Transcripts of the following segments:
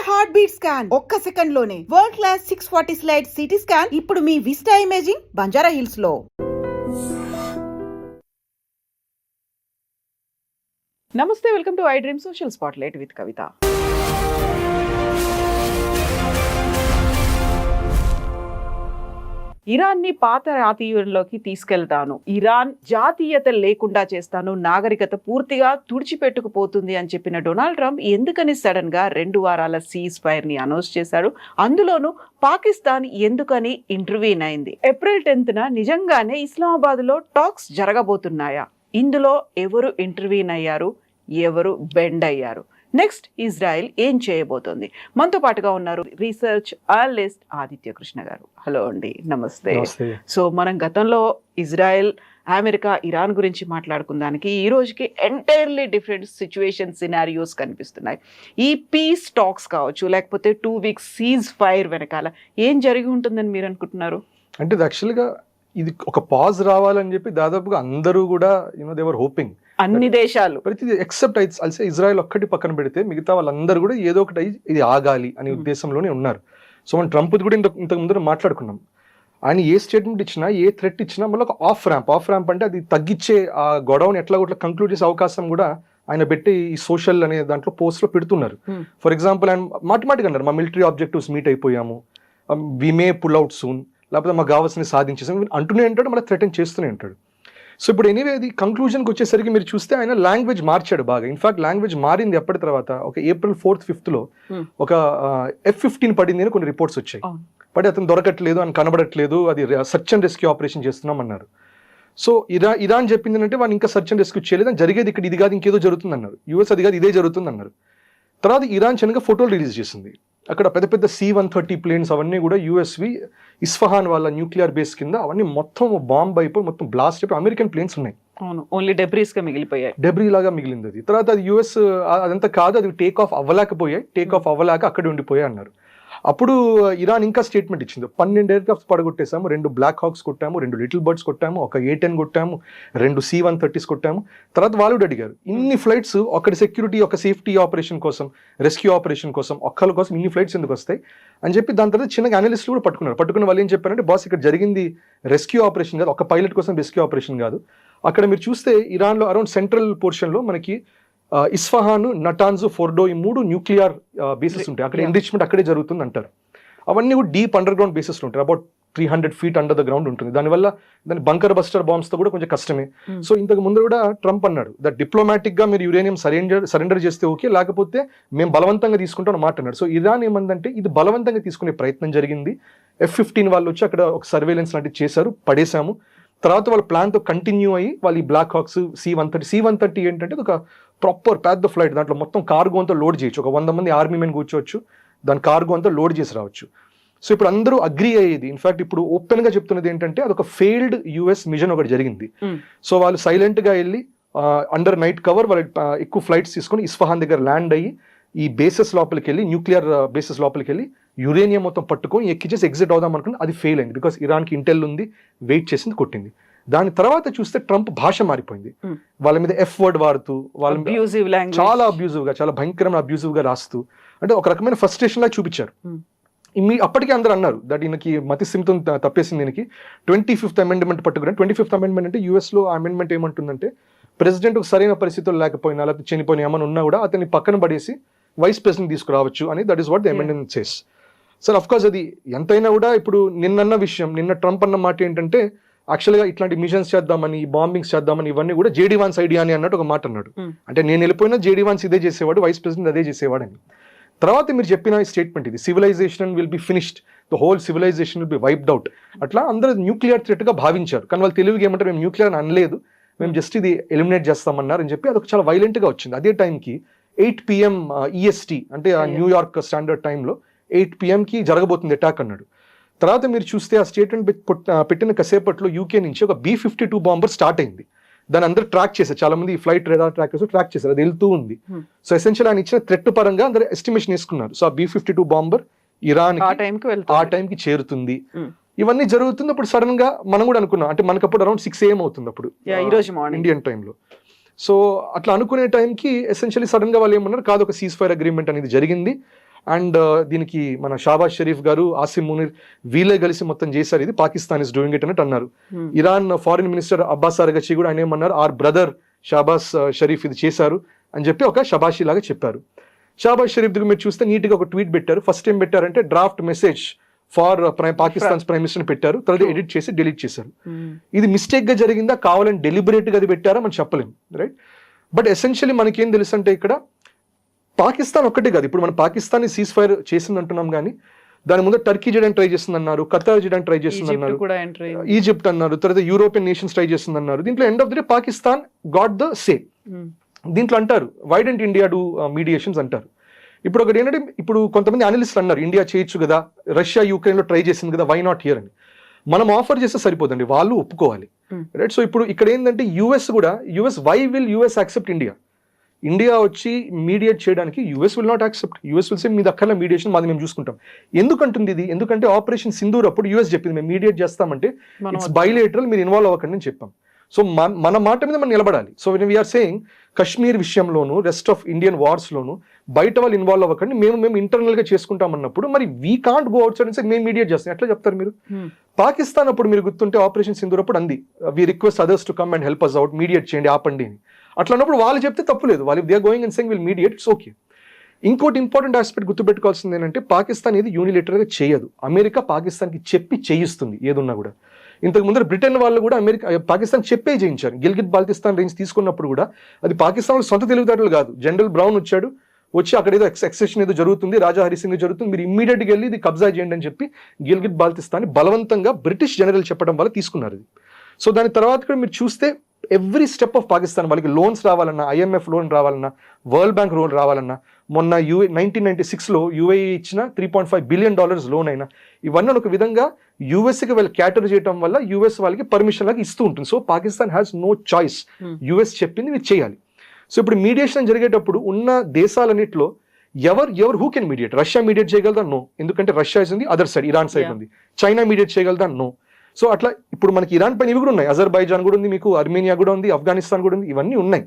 Heart beat scan ఒక్క second లోనే world class 640 slice CT scan ఇప్పుడు మీ విస్టా ఇమేజింగ్ బంజారా హిల్స్ లో. నమస్తే, welcome to I dream social spotlight with Kavitha. ఇరాన్ని పాత జాతీయంలోకి తీసుకెళ్తాను, ఇరాన్ జాతీయత లేకుండా చేస్తాను, నాగరికత పూర్తిగా తుడిచిపెట్టుకుపోతుంది అని చెప్పిన డొనాల్డ్ ట్రంప్ ఎందుకని సడన్ గా 2 వారాల సీజ్ ఫైర్ ని అనౌన్స్ చేశారు. అందులోనూ పాకిస్తాన్ ఎందుకని ఇంటర్వ్యూన్ అయింది. ఏప్రిల్ 10న నిజంగానే ఇస్లామాబాద్ లో టాక్స్ జరగబోతున్నాయా? ఇందులో ఎవరు ఇంటర్వ్యూన్ అయ్యారు, ఎవరు బెండ్ అయ్యారు? నెక్స్ట్ ఇజ్రాయెల్ ఏం చేయబోతోంది? మనతో పాటుగా ఉన్నారు రీసెర్చ్ అనలిస్ట్ ఆదిత్య కృష్ణ గారు. హలో అండి, నమస్తే. సో మనం గతంలో ఇజ్రాయెల్, అమెరికా, ఇరాన్ గురించి మాట్లాడుకున్నానికి ఈ రోజుకి ఎంటైర్లీ డిఫరెంట్ సిచ్యువేషన్ సినారియోస్ కనిపిస్తున్నాయి. ఈ పీస్ టాక్స్ కావచ్చు, లేకపోతే 2 వీక్స్ సీజ్ ఫైర్ వెనకాల ఏం జరిగి ఉంటుందని మీరు అనుకుంటున్నారు? అంటే యాక్చువల్గా ఇది ఒక పాజ్ రావాలని చెప్పి దాదాపుగా అందరూ కూడా దేవర్ హోపింగ్, అన్ని దేశాలు ప్రతిదీ ఎక్సెప్ట్ అల్సే ఇజ్రాయెల్ ఒక్కటి పక్కన పెడితే మిగతా వాళ్ళందరూ కూడా ఏదో ఒకటి ఇది ఆగాలి అనే ఉద్దేశంలోనే ఉన్నారు. సో మనం ట్రంప్ కూడా ఇంతకు ముందు మాట్లాడుకున్నాం. ఆయన ఏ స్టేట్మెంట్ ఇచ్చినా, ఏ థ్రెట్ ఇచ్చినా మళ్ళీ ఒక ఆఫ్ ర్యాంప్ అంటే అది తగ్గించే ఆ గొడవని ఎట్లా కంక్లూడ్ చేసే అవకాశం కూడా ఆయన పెట్టి ఈ సోషల్ అనే దాంట్లో పోస్ట్లో పెడుతున్నారు. ఫర్ ఎగ్జాంపుల్ ఆయన మాటిమాటిగా అన్నారు, మా మిలిటరీ ఆబ్జెక్టివ్స్ మీట్ అయిపోయాము, వి మే పుల్ అవుట్ సూన్, లేకపోతే మాకు కావాల్సిన సాధించేసాం అంటూనే ఉంటాడు, మళ్ళీ థ్రెటన్ చేస్తూనే ఉంటాడు. సో ఇప్పుడు ఎనీవే అది కంక్లూజన్కి వచ్చేసరికి మీరు చూస్తే ఆయన లాంగ్వేజ్ మార్చాడు బాగా. ఇన్ఫాక్ట్ లాంగ్వేజ్ మారింది ఎప్పటి తర్వాత, ఒక ఏప్రిల్ 4th 5th ఒక F-15 పడింది అని కొన్ని రిపోర్ట్స్ వచ్చాయి. పడి అతను దొరకట్లేదు, అని కనబడట్లేదు, అది సర్చ్ అండ్ రెస్క్యూ ఆపరేషన్ చేస్తున్నాం అన్నారు. సో ఇరాన్ చెప్పింది అంటే వాళ్ళు ఇంకా సర్చ్ అండ్ రెస్క్యూ చేయలేదు, అని జరిగేది ఇక్కడ ఇది కాదు ఇంకేదో జరుగుతుంది అన్నారు. యూఎస్ అది కాదు ఇదే జరుగుతుంది అన్నారు. తర్వాత ఇరాన్ చిన్నగా ఫోటోలు రిలీజ్ చేసింది. అక్కడ పెద్ద పెద్ద C-130 ప్లేన్స్ అవన్నీ కూడా యూఎస్వి ఇస్ఫహాన్ వాళ్ళ న్యూక్లియర్ బేస్ కింద అవన్నీ మొత్తం బాంబ్ అయిపోయి మొత్తం బ్లాస్ట్ అయిపోయి అమెరికన్ ప్లేన్స్ ఉన్నాయి. ఓన్లీ డెబ్రీస్ గా మిగిలిపోయాయి, డెబ్రీ లాగా మిగిలింది అది. తర్వాత అది యూఎస్ అదంతా కాదు, అది టేక్ ఆఫ్ అవ్వలేక అక్కడే ఉండిపోయాయి అన్నారు. అప్పుడు ఇరాన్ ఇంకా స్టేట్మెంట్ ఇచ్చింది, 12 ఎయిర్క్రాఫ్ట్స్ పడగొట్టేసాము, 2 బ్లాక్ హాక్స్ కొట్టాము, 2 లిటిల్ బర్డ్స్ కొట్టాము, ఒక A-10 కొట్టాము, 2 C-130s కొట్టాము. తర్వాత వాళ్ళు అడిగారు, ఇన్ని ఫ్లైట్స్ ఒకటి సెక్యూరిటీ, ఒక సేఫ్టీ ఆపరేషన్ కోసం, రెస్క్యూ ఆపరేషన్ కోసం, ఒక్కళ్ళ కోసం ఇన్ని ఫ్లైట్స్ ఎందుకు వస్తాయి అని చెప్పి దాని తర్వాత చిన్నగా అనలిస్టులు కూడా పట్టుకున్న వాళ్ళు ఏం చెప్పారంటే, బాస్ ఇక్కడ జరిగింది రెస్క్యూ ఆపరేషన్ కాదు, ఒక పైలట్ కోసం రెస్క్యూ ఆపరేషన్ కాదు. అక్కడ మీరు చూస్తే ఇరాన్లో అరౌండ్ సెంట్రల్ పోర్షన్లో మనకి ఇస్ఫహాన్, నటాన్స్, ఫోర్డో ఈ 3 న్యూక్లియర్ బేసెస్ ఉంటాయి. అక్కడ ఎన్రిచ్మెంట్ అక్కడే జరుగుతుంది అంటారు. అవన్నీ కూడా డీప్ అండర్ గ్రౌండ్ బేసెస్ ఉంటాయి, about 300 feet under the ground ఉంటుంది. దానివల్ల దాని బంకర్ బస్టర్ బాంబ్స్ తో కూడా కొంచెం కష్టమే. సో ఇంతకు ముందు కూడా ట్రంప్ అన్నాడు, దట్ డిప్లొమాటిక్ గా మీరు యురేనియం సరెండర్ చేస్తే ఓకే, లేకపోతే మేము బలవంతంగా తీసుకుంటాం మాట అన్నాడు. సో ఇరాన్ ఏమందంటే ఇది బలవంతంగా తీసుకునే ప్రయత్నం జరిగింది. F-15 వాళ్ళు వచ్చి అక్కడ ఒక సర్వేలెన్స్ లాంటివి చేశారు, పడేశాము. తర్వాత వాళ్ళ ప్లాన్తో కంటిన్యూ అయ్యి వాళ్ళు ఈ బ్లాక్ హాక్స్, C-130 ఏంటంటే ఒక ప్రాపర్ పెద్ద ఫ్లైట్, దాంట్లో మొత్తం కార్గో అంతా లోడ్ చేయొచ్చు, ఒక 100 మంది ఆర్మీ మెన్ కూర్చోవచ్చు, దాని కార్గో అంతా లోడ్ చేసి రావచ్చు. సో ఇప్పుడు అందరూ అగ్రీ అయ్యేది, ఇన్ఫాక్ట్ ఇప్పుడు ఓపెన్ గా చెప్తున్నది ఏంటంటే అదొక ఫెయిల్డ్ యుఎస్ మిషన్ ఒకటి జరిగింది. సో వాళ్ళు సైలెంట్ గా వెళ్ళి అండర్ నైట్ కవర్ వాళ్ళు ఎక్కువ ఫ్లైట్స్ తీసుకొని ఇస్ఫహాన్ దగ్గర ల్యాండ్ అయ్యి ఈ బేసెస్ లోపలికి వెళ్ళి, న్యూక్లియర్ బేసెస్ లోపలికి వెళ్ళి యురేనియం మొత్తం పట్టుకొని ఎక్కిచేసి ఎగ్జిట్ అవుదాం అనుకుని అది ఫెయిల్ అయింది. బికాస్ ఇరాన్కి ఇంటెల్ ఉంది, వెయిట్ చేసింది, కొట్టింది. దాని తర్వాత చూస్తే ట్రంప్ భాష మారిపోయింది, వాళ్ళ మీద F వర్డ్ వాడుతూ, వాళ్ళ చాలా అబ్యూజివ్ గా, చాలా భయంకరమైన అబ్యూజివ్ గా రాస్తూ, అంటే ఒక రకమైన ఫ్రస్ట్రేషన్ లాగా చూపించారు. అప్పటికే అందరూ అన్నారు దట్ ఈయనకి మతి సింతం తప్పేసింది, దీనికి 25th అమెండ్మెంట్ పట్టుకుని. 25th అమెండ్మెంట్ అంటే యూఎస్ లో అమెండ్మెంట్ ఏమంటుందంటే, ప్రెసిడెంట్ సరైన పరిస్థితులు లేకపోయినా, లేకపోతే చనిపోయిన ఏమైనా ఉన్నా కూడా అతన్ని పక్కన పడేసి వైస్ ప్రెసిడెంట్ తీసుకురావచ్చు అని, that is what the amendment says. Sir of course అది ఎంతైనా కూడా ఇప్పుడు నిన్న ట్రంప్ అన్న మాట ఏంటంటే, యాక్చువల్గా ఇట్లాంటి మిషన్స్ చేద్దామని, బాంబింగ్స్ చేద్దామని, ఇవన్నీ కూడా JD Vance ఐడియా అని అన్నట్టు ఒక మాట అన్నాడు. అంటే నేను వెళ్ళిపోయినా JD Vance ఇదే చేసేవాడు, వైస్ ప్రెసిడెంట్ అదే చేసేవాడు అని. తర్వాత మీరు చెప్పిన స్టేట్మెంట్ ఇది, civilisation will be finished, the whole civilisation will be wiped out. అట్లా అందరూ న్యూక్లియర్ థ్రెట్ గా భావించారు, కానీ వాళ్ళు తెలుగుకి ఏమంటారు, మేము న్యూక్లియర్ అని అనలేదు, మేము జస్ట్ ఇది ఎలిమినేట్ చేస్తామన్నారు అని చెప్పి అదొక చాలా వైలెంట్ గా వచ్చింది. అదే టైంకి 8 PM EST అంటే న్యూయార్క్ స్టాండర్డ్ టైంలో 8 PM జరగబోతుంది అటాక్ అన్నాడు. తర్వాత మీరు చూస్తే ఆ స్టేట్మెంట్ పెట్టిన కాసేపట్లో యూకే నుంచి ఒక B-52 బాంబర్ స్టార్ట్ అయింది. దాన్ని అందరూ ట్రాక్ చేశారు, చాలా మంది ఫ్లైట్ రేడార్ ట్రాకర్స్ ట్రాక్ చేశారు, అది వెళ్తూ ఉంది. సో ఎసెన్షియల్ ఆయన ఇచ్చిన థ్రెట్ పరంగా అందరూ ఎస్టిమేషన్ వేసుకున్నారు. సో ఆ B-52 బాంబర్ ఇరాన్ ఆ టైంకి చేరుతుంది. ఇవన్నీ జరుగుతుంది. అప్పుడు సడన్ గా మనం కూడా అనుకున్నాం, అంటే మనకు అప్పుడు అరౌండ్ 6 AM అవుతుంది అప్పుడు ఇండియన్ టైంలో. సో అట్లా అనుకునే టైంకి ఎసెన్షియలీ సడన్ గా వాళ్ళు ఏమన్నారు, కాదు ఒక సీజ్ ఫైర్ అగ్రిమెంట్ అనేది జరిగింది, అండ్ దీనికి మన షాబాజ్ షరీఫ్ గారు, ఆసిమ్ మునీర్ వీళ్ళే కలిసి మొత్తం చేశారు, ఇది పాకిస్తాన్ ఇస్ డూయింగ్ ఇట్ అన్నట్టు అన్నారు. ఇరాన్ ఫారిన్ మినిస్టర్ అబ్బాస్ అరగచి కూడా ఆయన ఏమన్నారు, ఆర్ బ్రదర్ షాబాజ్ షరీఫ్ ఇది చేశారు అని చెప్పి ఒక షబాషి లాగా చెప్పారు. షాబాజ్ షరీఫ్ దగ్గర మీరు చూస్తే నీట్గా ఒక ట్వీట్ పెట్టారు. ఫస్ట్ ఏం పెట్టారంటే draft message for Pakistan prime minister పెట్టారు, తర్వాత ఎడిట్ చేసి డిలీట్ చేశారు. ఇది మిస్టేక్ గా జరిగిందా, కావాలని డెలిబరేట్ గా అది పెట్టారా మనం చెప్పలేం, రైట్? బట్ ఎసెన్షియలీ మనకేం తెలుసు అంటే ఇక్కడ పాకిస్తాన్ ఒక్కటే కాదు, ఇప్పుడు మనం పాకిస్తాన్ సీజ్ ఫైర్ చేసింది అంటున్నాం కానీ దాని ముందు టర్కీ చేయడానికి ట్రై చేస్తుంది అన్నారు, ఖతార్ చేయడానికి ట్రై చేస్తుంది అన్నారు, ఈజిప్ట్ అన్నారు, తర్వాత యూరోపియన్ నేషన్స్ ట్రై చేస్తుంది అన్నారు. దీంట్లో end of the day Pakistan got the say. దీంట్లో అంటారు why don't India do mediations అంటారు. ఇప్పుడు ఒకటి ఏంటంటే, ఇప్పుడు కొంతమంది అనలిస్టులు అన్నారు ఇండియా చేయొచ్చు కదా, రష్యా యూక్రెయిన్ లో ట్రై చేసింది కదా, వై నాట్ హియర్ అని. మనం ఆఫర్ చేస్తే సరిపోదండి, వాళ్ళు ఒప్పుకోవాలి, రైట్? సో ఇప్పుడు ఇక్కడ ఏంటంటే యుఎస్ కూడా, why will US accept India? India వచ్చి మీడియేట్ చేయడానికి US will not accept. US will say మీ దక్కల మీడియేషన్ మాది మేము చూసుకుంటాం. ఎందుకంటుంది ఇది? ఎందుకంటే ఆపరేషన్ సింధూర్ అప్పుడు యుఎస్ చెప్పింది మేము మీడియేట్ చేస్తామంటే ఇట్స్ బైలేటరల్, మీరు ఇన్వాల్వ్ అవ్వకండి అని చెప్పాం. సో మన మాట మీద మనం నిలబడాలి. So when we're saying Kashmir విషయంలోను, రెస్ట్ ఆఫ్ ఇండియన్ వార్స్లోను బయట వాళ్ళు ఇన్వాల్వ్ అవ్వకండి, మేము ఇంటర్నల్ గా చేసుకుంటాం అన్నప్పుడు మరి we can't go out side and say మేము మీడియేట్ చేస్తాం, ఎట్లా చెప్తారు మీరు? పాకిస్తాన్ అప్పుడు మీరు గుర్తుంటే ఆపరేషన్ సింధూర్ అప్పుడు అంది we request others to come and help us out, mediate చేయండి ఆపండి అని. అట్లా అన్నప్పుడు వాళ్ళు చెప్తే తప్పులేదు, వాళ్ళు they are going and saying will mediate, it's okay. ఇంకోటి ఇంపార్టెంట్ ఆస్పెక్ట్ గుర్తుపెట్టుకోవాల్సింది ఏంటంటే పాకిస్తాన్ ఏది యూనిలేటరల్ గా చేయదు, అమెరికా పాకిస్తాన్కి చెప్పి చేయిస్తుంది ఏదున్నా కూడా. ఇంతకు ముందర బ్రిటన్ వాళ్ళు కూడా పాకిస్తాన్ చెప్పే చేయించారు. గిల్గిట్ బాల్టిస్తాన్ రేంజ్ తీసుకున్నప్పుడు కూడా అది పాకిస్తాన్ సొంత తెలివితేటలు కాదు. జనరల్ బ్రౌన్ వచ్చి అక్కడ ఏదో ఎక్సెషన్ ఏదో జరుగుతుంది, రాజా హరిసింగ్ జరుగుతుంది, మీరు ఇమ్మీడియట్ గా వెళ్ళి ఇది కబ్జా చేయండి అని చెప్పి గిల్గిట్ బాల్టిస్తాన్ బలవంతంగా బ్రిటిష్ జనరల్ చెప్పడం వల్ల తీసుకున్నారు ఇది. సో దాని తర్వాత కూడా మీరు చూస్తే ఎవ్రీ స్టెప్ ఆఫ్ పాకిస్తాన్, వాళ్ళకి లోన్స్ రావాలన్నా, IMF లోన్ రావాలన్నా, వరల్డ్ బ్యాంక్ లోన్ రావాలన్నా, మొన్న 1996లో యుఏఈ ఇచ్చిన $3.5 బిలియన్ లోన్ అయినా, ఇవన్నీ ఒక విధంగా యుఎస్కి వాళ్ళు క్యాటర్ చేయడం వల్ల యుఎస్ వాళ్ళకి పర్మిషన్ లాగా ఇస్తూ ఉంటుంది. So Pakistan has no choice, US చెప్పింది మీరు చేయాలి. సో ఇప్పుడు మీడియేషన్ జరిగేటప్పుడు ఉన్న దేశాలన్నింటిలో ఎవరు who can mediate? Russia mediate చేయగలదా? నో, ఎందుకంటే రష్యా ఇస్ ఉంది, అదర్ సైడ్ ఇరాన్ సైడ్ ఉంది. చైనా మీడియేట్ చేయగలదా? నో. సో అట్లా ఇప్పుడు మనకి ఇరాన్ పైన ఇవి కూడా ఉన్నాయి, అజర్బైజాన్ కూడా ఉంది, మీకు అర్మేనియా కూడా ఉంది, ఆఫ్ఘనిస్తాన్ కూడా ఉంది, ఇవన్నీ ఉన్నాయి.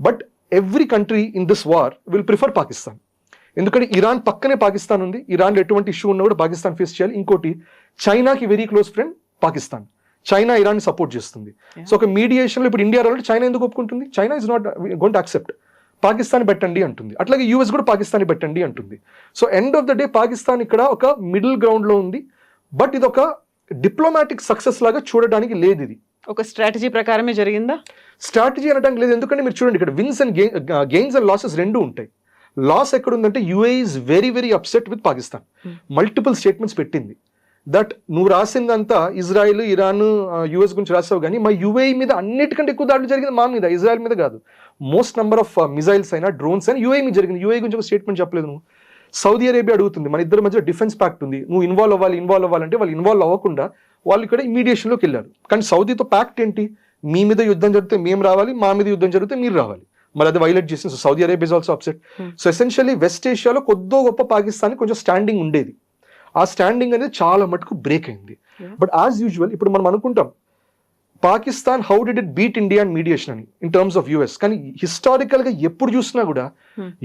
But every country in this war will prefer Pakistan, ఎందుకంటే ఇరాన్ పక్కనే పాకిస్తాన్ ఉంది, ఇరాన్లో ఎటువంటి ఇష్యూ ఉన్నా కూడా పాకిస్తాన్ ఫేస్ చేయాలి. ఇంకోటి చైనాకి very close friend Pakistan, China Iran support చేస్తుంది. సో ఒక మీడియేషన్లో ఇప్పుడు ఇండియా రావాలంటే చైనా ఎందుకు ఒప్పుకుంటుంది? China is not going to accept, Pakistan పెట్టండి అంటుంది. అట్లాగే యూఎస్ కూడా పాకిస్తాన్ పెట్టండి అంటుంది. So end of the day Pakistan ఇక్కడ ఒక మిడిల్ గ్రౌండ్లో ఉంది. బట్ ఇది ఒక డిప్లొమాటిక్ సక్సెస్ లాగా చూడడానికి లేదు, ఇది ఒక స్ట్రాటజీ ప్రకారమే జరిగిందా? స్ట్రాటజీ అనడానికి లేదు, ఎందుకంటే మీరు చూడండి ఇక్కడ wins and gains and losses రెండు ఉంటాయి. లాస్ ఎక్కడ ఉందంటే UAE is very very upset with Pakistan. Multiple statements పెట్టింది దట్ నువ్వు రాసిందంతా ఇజ్రాయిల్, ఇరాన్, యుఎస్ గురించి రాసావు, కానీ మా యుఏఈ మీద అన్నిటికంటే ఎక్కువ దాడులు జరిగింది మా మీద, ఇజ్రాయిల్ మీద కాదు. మోస్ట్ నెంబర్ ఆఫ్ మిజైల్స్ అయినా, డ్రోన్స్ అయినా యుఏఈ మీద జరిగింది. యుఏఈ గురించి ఒక స్టేట్మెంట్ చెప్పలేదు నువ్వు. సౌదీ అరేబియా అడుగుతుంది, మన ఇద్దరి మధ్య డిఫెన్స్ ప్యాక్ట్ ఉంది, నువ్వు ఇన్వాల్వ్ అవ్వాలంటే వాళ్ళు ఇన్వాల్వ్ అవ్వకుండా వాళ్ళు ఇక్కడ మీడియేషన్లోకి వెళ్ళారు. కానీ సౌదీతో ప్యాక్ట్ ఏంటి? మీ మీద యుద్ధం జరిగితే మేము రావాలి, మా మీద యుద్ధం జరిగితే మీరు రావాలి. మరి అది వైలేట్ చేసింది. So Saudi Arabia is also upset. So essentially west ఏషియాలో కొద్దో గొప్ప పాకిస్తాన్ కొంచెం స్టాండింగ్ ఉండేది, ఆ స్టాండింగ్ అనేది చాలా మటుకు బ్రేక్ అయింది. బట్ యాజ్ యూజువల్ ఇప్పుడు మనం అనుకుంటాం Pakistan how did it beat India and mediation అని ఇన్ టర్మ్స్ ఆఫ్ యుఎస్, కానీ హిస్టారికల్ గా ఎప్పుడు చూసినా కూడా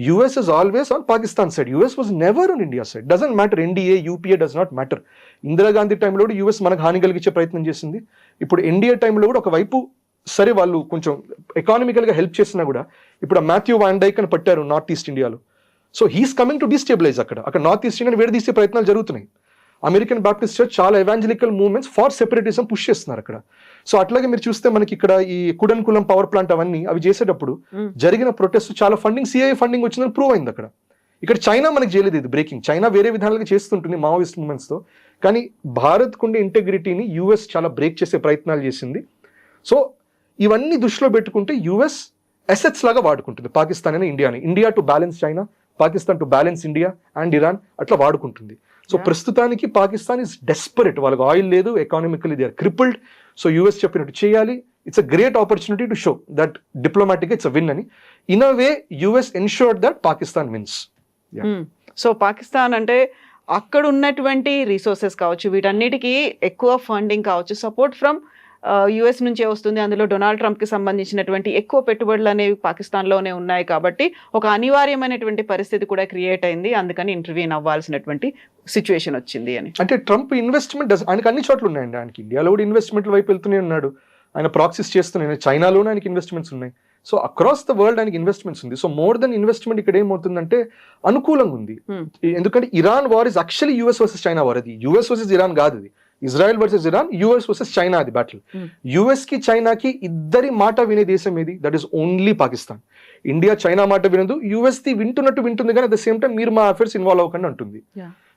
US is always on Pakistan side, US was never on India side. Doesn't matter, NDA UPA does not matter. Indira Gandhi టైంలో కూడా యుఎస్ మనకు హాని కలిగించే ప్రయత్నం చేసింది. ఇప్పుడు ఎన్డీఏ టైంలో కూడా ఒకవైపు సరే వాళ్ళు కొంచెం ఎకానమికల్ గా హెల్ప్ చేసినా కూడా, ఇప్పుడు మాథ్యూ వాన్ డైక్ అని పట్టారు నార్త్ ఈస్ట్ ఇండియాలో. So he's coming to destabilise అక్కడ నార్త్ ఈస్ట్ ఇండియాని విడదీసే ప్రయత్నాలు జరుగుతున్నాయి. అమెరికన్ బాప్టిస్ట్ చర్చ్ చాలా evangelical movements for separatism push చేస్తున్నారు అక్కడ. సో అట్లాగే మీరు చూస్తే మనకి ఇక్కడ ఈ కుడన్కులం పవర్ ప్లాంట్ అవి చేసేటప్పుడు జరిగిన ప్రొటెస్ట్ చాలా ఫండింగ్, సిఐఏ ఫండింగ్ వచ్చిందని ప్రూవ్ అయింది అక్కడ. ఇక్కడ చైనా మనకి చేయలేదు ఇది బ్రేకింగ్, చైనా వేరే విధాలుగా చేస్తుంటుంది మావోయిస్ట్ మూవ్మెంట్స్ తో, కానీ భారత్ కుండే ఇంటెగ్రిటీని యుఎస్ చాలా బ్రేక్ చేసే ప్రయత్నాలు చేసింది. సో ఇవన్నీ దృష్టిలో పెట్టుకుంటే యుఎస్ అసెట్స్ లాగా వాడుకుంటుంది పాకిస్తాన్ అని ఇండియాని, India to balance China, Pakistan to balance India and Iran అట్లా వాడుకుంటుంది. సో ప్రస్తుతానికి పాకిస్తాన్ ఇస్ డెస్పరేట్, వాళ్ళకి ఆయిల్ లేదు, economically they are crippled. So US చెప్పినట్టు చేయాలి. It's a great opportunity to show that diplomatic it's a win అని. In a way US ensured that Pakistan wins. So Pakistan అంటే అక్కడ ఉన్నటువంటి రిసోర్సెస్ కావచ్చు, వీటన్నిటికీ ఎక్కువ ఫండింగ్ కావచ్చు, సపోర్ట్ ఫ్రమ్ యుఎస్ నుంచే వస్తుంది, అందులో డొనాల్డ్ ట్రంప్ కి సంబంధించినటువంటి ఎక్కువ పెట్టుబడులు అనేవి పాకిస్తాన్లోనే ఉన్నాయి కాబట్టి ఒక అనివార్యమైనటువంటి పరిస్థితి కూడా క్రియేట్ అయింది, అందుకని ఇంటర్వ్యూన్ అవ్వాల్సినటువంటి సిచ్యువేషన్ వచ్చింది అని. అంటే ట్రంప్ ఇన్వెస్ట్మెంట్ ఆయనకి అన్ని చోట్ల ఉన్నాయండి. ఆయనకి ఇండియాలో కూడా ఇన్వెస్ట్మెంట్ వైపు వెళ్తూనే ఉన్నాడు, ఆయన ప్రాక్సీస్ చేస్తున్నాయి, చైనాలోనే ఆయనకి ఇన్వెస్ట్మెంట్స్ ఉన్నాయి. సో అక్రాస్ ద వరల్డ్ ఆయనకి ఇన్వెస్ట్మెంట్స్ ఉంది. సో మోర్ దెన్ ఇన్వెస్ట్మెంట్ ఇక్కడ ఏమవుతుందంటే అనుకూలంగా ఉంది. ఎందుకంటే Iran war is actually US versus China war. అది యుఎస్ వర్సెస్ ఇరాన్ కాదు, అది Israel versus Iran, US versus China అది బ్యాటిల్. యుఎస్ కి చైనాకి ఇద్దరి మాట వినే దేశం ఏది? That is only Pakistan. India China మాట వినదు, యుఎస్ ది వింటున్నట్టు వింటుంది, కానీ అట్ ద సేమ్ టైం మీరు మా అఫేర్స్ ఇన్వాల్వ్ అవ్వకండి అంటుంది.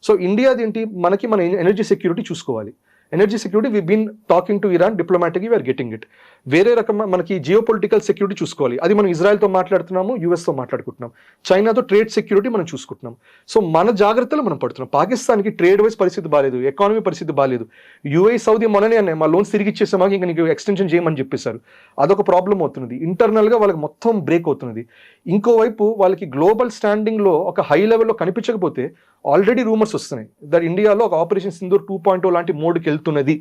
సో ఇండియాది ఏంటి, మనకి మన ఎనర్జీ సెక్యూరిటీ చూసుకోవాలి. Energy security we been talking to Iran diplomatic, we are getting it. వేరే రకం మనకి జియో పొలిటికల్ సెక్యూరిటీ చూసుకోవాలి, అది మనం ఇజ్రాయెల్తో మాట్లాడుతున్నాము, యుఎస్తో మాట్లాడుకుంటున్నాం, చైనాతో ట్రేడ్ సెక్యూరిటీ మనం చూసుకుంటున్నాం. సో మన జాగ్రత్తలు మనం పడుతున్నాం. పాకిస్తాన్కి ట్రేడ్ వైజ్ పరిస్థితి బాగాలేదు, ఎకానమీ పరిస్థితి బాగాలేదు. యూఏఈ సౌదీ మొన్ననే అన్నాయి మా లోన్స్ తిరిగి ఇచ్చేసామా, ఇంకా నీకు ఎక్స్టెన్షన్ చేయమని చెప్పేశారు. అదొక ప్రాబ్లం అవుతున్నది, ఇంటర్నల్గా వాళ్ళకి మొత్తం బ్రేక్ అవుతున్నది. ఇంకోవైపు వాళ్ళకి గ్లోబల్ స్టాండింగ్లో ఒక హై లెవెల్లో కనిపించకపోతే ఆల్రెడీ రూమర్స్ వస్తున్నాయి దట్ ఇండియాలో ఒక ఆపరేషన్ సింధూర్ 2.0 లాంటి మోడ్కి వెళ్తున్నది,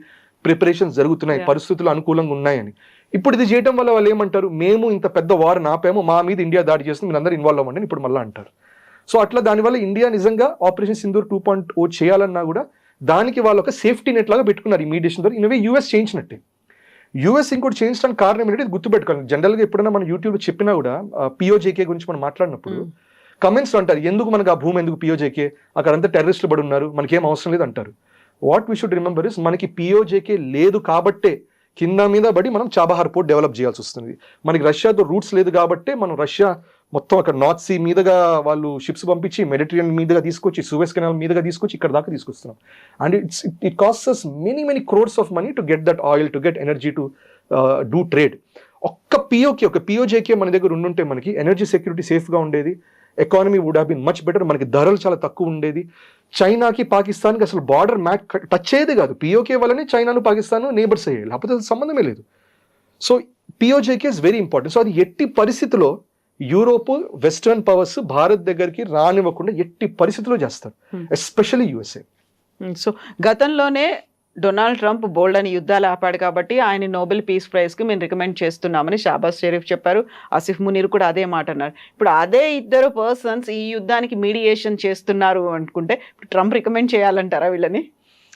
ప్రిపరేషన్స్ జరుగుతున్నాయి, పరిస్థితులు అనుకూలంగా ఉన్నాయని. ఇప్పుడు ఇది చేయడం వల్ల వాళ్ళు ఏమంటారు, మేము ఇంత పెద్ద వార్ ఆపాము, మా మీద ఇండియా దాడి చేస్తుంది, మీరు అందరూ ఇన్వాల్వ్ అవ్వండి ఇప్పుడు మళ్ళీ అంటారు. సో అట్లా దానివల్ల ఇండియా నిజంగా ఆపరేషన్ సింధూర్ 2.0 చేయాలన్నా కూడా దానికి వాళ్ళు ఒక సేఫ్టీ నెట్ లాగా పెట్టుకున్నారు ఈ మీడియేషన్ ద్వారా. In a way US చేయించినట్టే. యూఎస్ ఇంకోటి చేయించడానికి కారణం ఏంటంటే ఇది గుర్తుపెట్టుకోవాలి. జనరల్గా ఎప్పుడైనా మనం యూట్యూబ్లో చెప్పినా కూడా పిఓజేకే గురించి మనం మాట్లాడినప్పుడు కమెంట్స్ అంటారు, ఎందుకు మనకు ఆ భూమి ఎందుకు పిఓజేకే, అక్కడంతా టెర్రరిస్టులు పడి ఉన్నారు, మనకేం అవసరం లేదు అంటారు. What we should remember is మనకి పిఓజేకే లేదు కాబట్టే కింద మీద పడి మనం చాబహార్ పోర్ట్ డెవలప్ చేయాల్సి వస్తుంది. మనకి రష్యాతో రూట్స్ లేదు కాబట్టే మనం రష్యా మొత్తం అక్కడ నార్త్ సీ మీదుగా వాళ్ళు షిప్స్ పంపించి మెడిటరేనియన్ మీదుగా తీసుకొచ్చి సూయజ్ కెనాల్ మీదుగా తీసుకొచ్చి ఇక్కడ దాకా తీసుకొస్తున్నాం. And it costs many crores of money to get that oil, to get energy, to do trade. ఒక పిఓజేకే మన దగ్గర ఉండుంటే మనకి ఎనర్జీ సెక్యూరిటీ సేఫ్గా ఉండేది, economy would have been much better, మనకి ధరలు చాలా తక్కువ ఉండేది. చైనాకి పాకిస్తాన్కి అసలు బార్డర్ మ్యాచ్ టచ్ అయ్యేది కాదు. పిఓకే వల్లనే చైనాను పాకిస్తాన్ నేబర్స్ అయ్యాయి, లేకపోతే అసలు సంబంధమే లేదు. So PoJK is very important. So అది ఎట్టి పరిస్థితిలో యూరోప్ వెస్టర్న్ పవర్స్ భారత్ దగ్గరికి రానివ్వకుండా ఎట్టి పరిస్థితిలో చేస్తారు, ఎస్పెషల్లీ యుఎస్ఏ. సో గతంలోనే డొనాల్డ్ ట్రంప్ బోల్డ్ అని యుద్ధాలు ఆపాడు కాబట్టి ఆయన నోబెల్ పీస్ ప్రైజ్కి మేము రికమెండ్ చేస్తున్నామని షాబాజ్ షరీఫ్ చెప్పారు, ఆసిఫ్ మునీర్ కూడా అదే మాట అన్నారు. ఇప్పుడు అదే ఇద్దరు పర్సన్స్ ఈ యుద్ధానికి మీడియేషన్ చేస్తున్నారు అనుకుంటే ట్రంప్ రికమెండ్ చేయాలంటారా వీళ్ళని?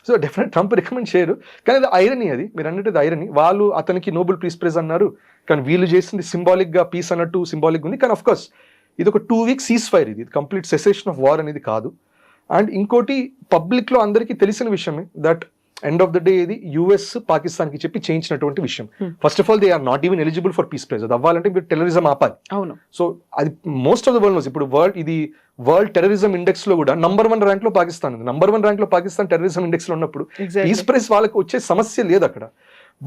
సో డెఫినెట్ ట్రంప్ రికమెండ్ చేయరు, కానీ అది ఐరనీ, అది మీరు అన్నట్టు ఐరనీ. వాళ్ళు అతనికి నోబెల్ పీస్ ప్రైజ్ అన్నారు, కానీ వీళ్ళు చేసింది సింబాలిక్గా పీస్ అన్నట్టు సింబాలిక్ ఉంది. కానీ అఫ్కోర్స్ ఇది ఒక 2 week సీజ్ ఫైర్, ఇది కంప్లీట్ సెసేషన్ ఆఫ్ వార్ అనేది కాదు. అండ్ ఇంకోటి పబ్లిక్లో అందరికీ తెలిసిన విషయమే that end of the day ఇది యుఎస్ పాకిస్తాన్కి చెప్పి చేయించినటువంటి విషయం. First of all they are not even eligible for peace prize. అది అవ్వాలంటే మీరు టెర్రరిజం ఆపాలి. అవును. సో అది మోస్ట్ ఆఫ్ ద వరల్డ్ ఇప్పుడు వరల్డ్ టెర్రరిజం ఇండెక్స్ లో కూడా నంబర్ 1 ర్యాంక్ లో పాకిస్తాన్ ఉంది. నంబర్ 1 ర్యాంక్ లో పాకిస్తాన్ టెర్రరిజం ఇండెక్స్ లో ఉన్నప్పుడు పీస్ ప్రైజ్ వాళ్ళకి వచ్చే సమస్య లేదు అక్కడ.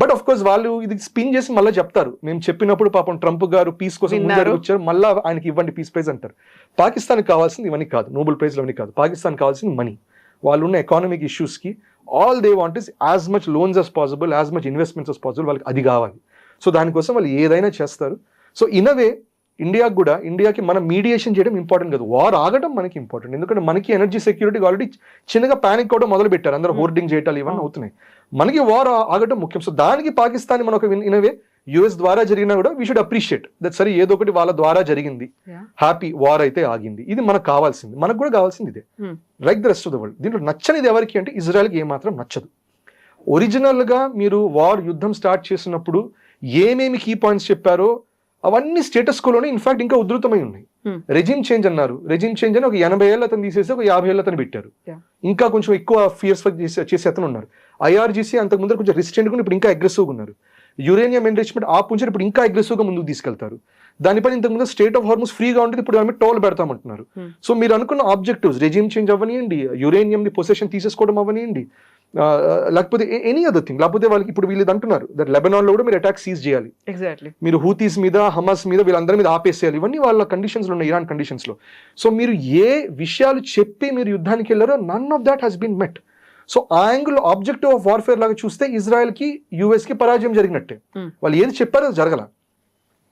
బట్ ఆఫ్ కోర్స్ వాళ్ళు ఇది స్పిన్ చేసి మళ్ళీ చెప్తారు, మేము చెప్పినప్పుడు పాపం ట్రంప్ గారు పీస్ కోసం ముందడుగు వచ్చారు, మళ్ళీ ఆయనకి ఇవ్వండి పీస్ ప్రైజ్ అంటారు. పాకిస్తాన్కి కావాల్సింది ఇవన్నీ కాదు, నోబెల్ ప్రైజ్లు అవన్నీ కాదు. పాకిస్తాన్ కావాల్సింది మనీ. వాళ్ళు ఉన్న ఎకానమిక్ ఇష్యూస్కి all they want is as much loans as possible, as much investments as possible. వాళ్ళకి అది కావాలి. సో దానికోసం వాళ్ళు ఏదైనా చేస్తారు. సో ఇన్ అ వే ఇండియాకి మనం మీడియేషన్ చేయడం ఇంపార్టెంట్ కాదు, వార్ ఆగడం మనకి ఇంపార్టెంట్. ఎందుకంటే మనకి ఎనర్జీ సెక్యూరిటీ ఆల్రెడీ చిన్నగా ప్యానిక్ అవడం మొదలు పెట్టారు, అందరూ హోర్డింగ్ చేయటాలు ఇవన్నీ అవుతున్నాయి. మనకి వార్ ఆగడం ముఖ్యం. సో దానికి పాకిస్తాన్ మనం ఒక ఇన్ అ వే యుఎస్ ద్వారా జరిగినా కూడా వీ షుడ్ అప్రిషియేట్ దట్, సరే ఏదో ఒకటి వాళ్ళ ద్వారా జరిగింది, హ్యాపీ, వార్ అయితే ఆగింది. ఇది మనకు కావాల్సింది, మనకు కూడా కావాల్సింది ఇదే, like the rest of the world. దీంట్లో నచ్చనిది ఎవరికి అంటే ఇజ్రాయెల్కి ఏమాత్రం నచ్చదు. ఒరిజినల్గా మీరు యుద్ధం స్టార్ట్ చేసినప్పుడు ఏమేమి కీ పాయింట్స్ చెప్పారో అవన్నీ స్టేటస్ కోలోనే ఇన్ఫాక్ట్ ఇంకా ఉధృతమై ఉన్నాయి. రెజిమ్ చేంజ్ అన్నారు, రెజిమ్ చేంజ్ అని ఒక 80 ఏళ్ళు అతను తీసేసి ఒక 50 ఏళ్ళు అతను పెట్టారు. ఇంకా కొంచెం ఎక్కువ ఫియర్స్ చేసే అతను ఉన్నారు. ఐఆర్జీసీ అంతకు ముందర కొంచెం రిస్ట్రెంట్ గా ఇప్పుడు ఇంకా అగ్రెసివ్గా ఉన్నారు. యురేనియం ఎన్రిచ్మెంట్ ఆపుంచారు, ఇప్పుడు ఇంకా అగ్రెసివ్గా ముందుకు తీసుకెళ్తారు. దానిపైన ఇంతకుముందు స్టేట్ ఆఫ్ హార్మోస్ ఫ్రీగా ఉంటుంది, ఇప్పుడు దాని మీద టోల్ పెడతామంటున్నారు. సో మీరు అనుకున్న ఆబ్జెక్టివ్స్ రెజిమ్ చేంజ్ అవ్వనియండి, యురేనియం ది పొసెషన్ తీసేసుకోవడం అవ్వనియండి, లేకపోతే ఎనీ అదర్ థింగ్, లేకపోతే వాళ్ళకి ఇప్పుడు వీళ్ళు అంటున్నారు దట్ లెబనాన్ లో కూడా మీరు అటాక్ సీజ్ చేయాలి, మీరు హూతీస్ మీద, హమాస్ మీద, వీళ్ళందరి మీద ఆపేసేయాలి. ఇవన్నీ వాళ్ళ కండిషన్స్ లో ఉన్నాయి, ఇరాన్ కండిషన్స్ లో. సో మీరు ఏ విషయాలు చెప్పి మీరు యుద్ధానికి వెళ్ళారో none of that he's been met. So ఆ యాంగిల్ ఆబ్జెక్టివ్ ఆఫ్ వార్ఫేర్ లాగా చూస్తే ఇజ్రాయెల్ కి యుఎస్ కి పరాజయం జరిగినట్టే. వాళ్ళు ఏది చెప్పారో అది జరగల.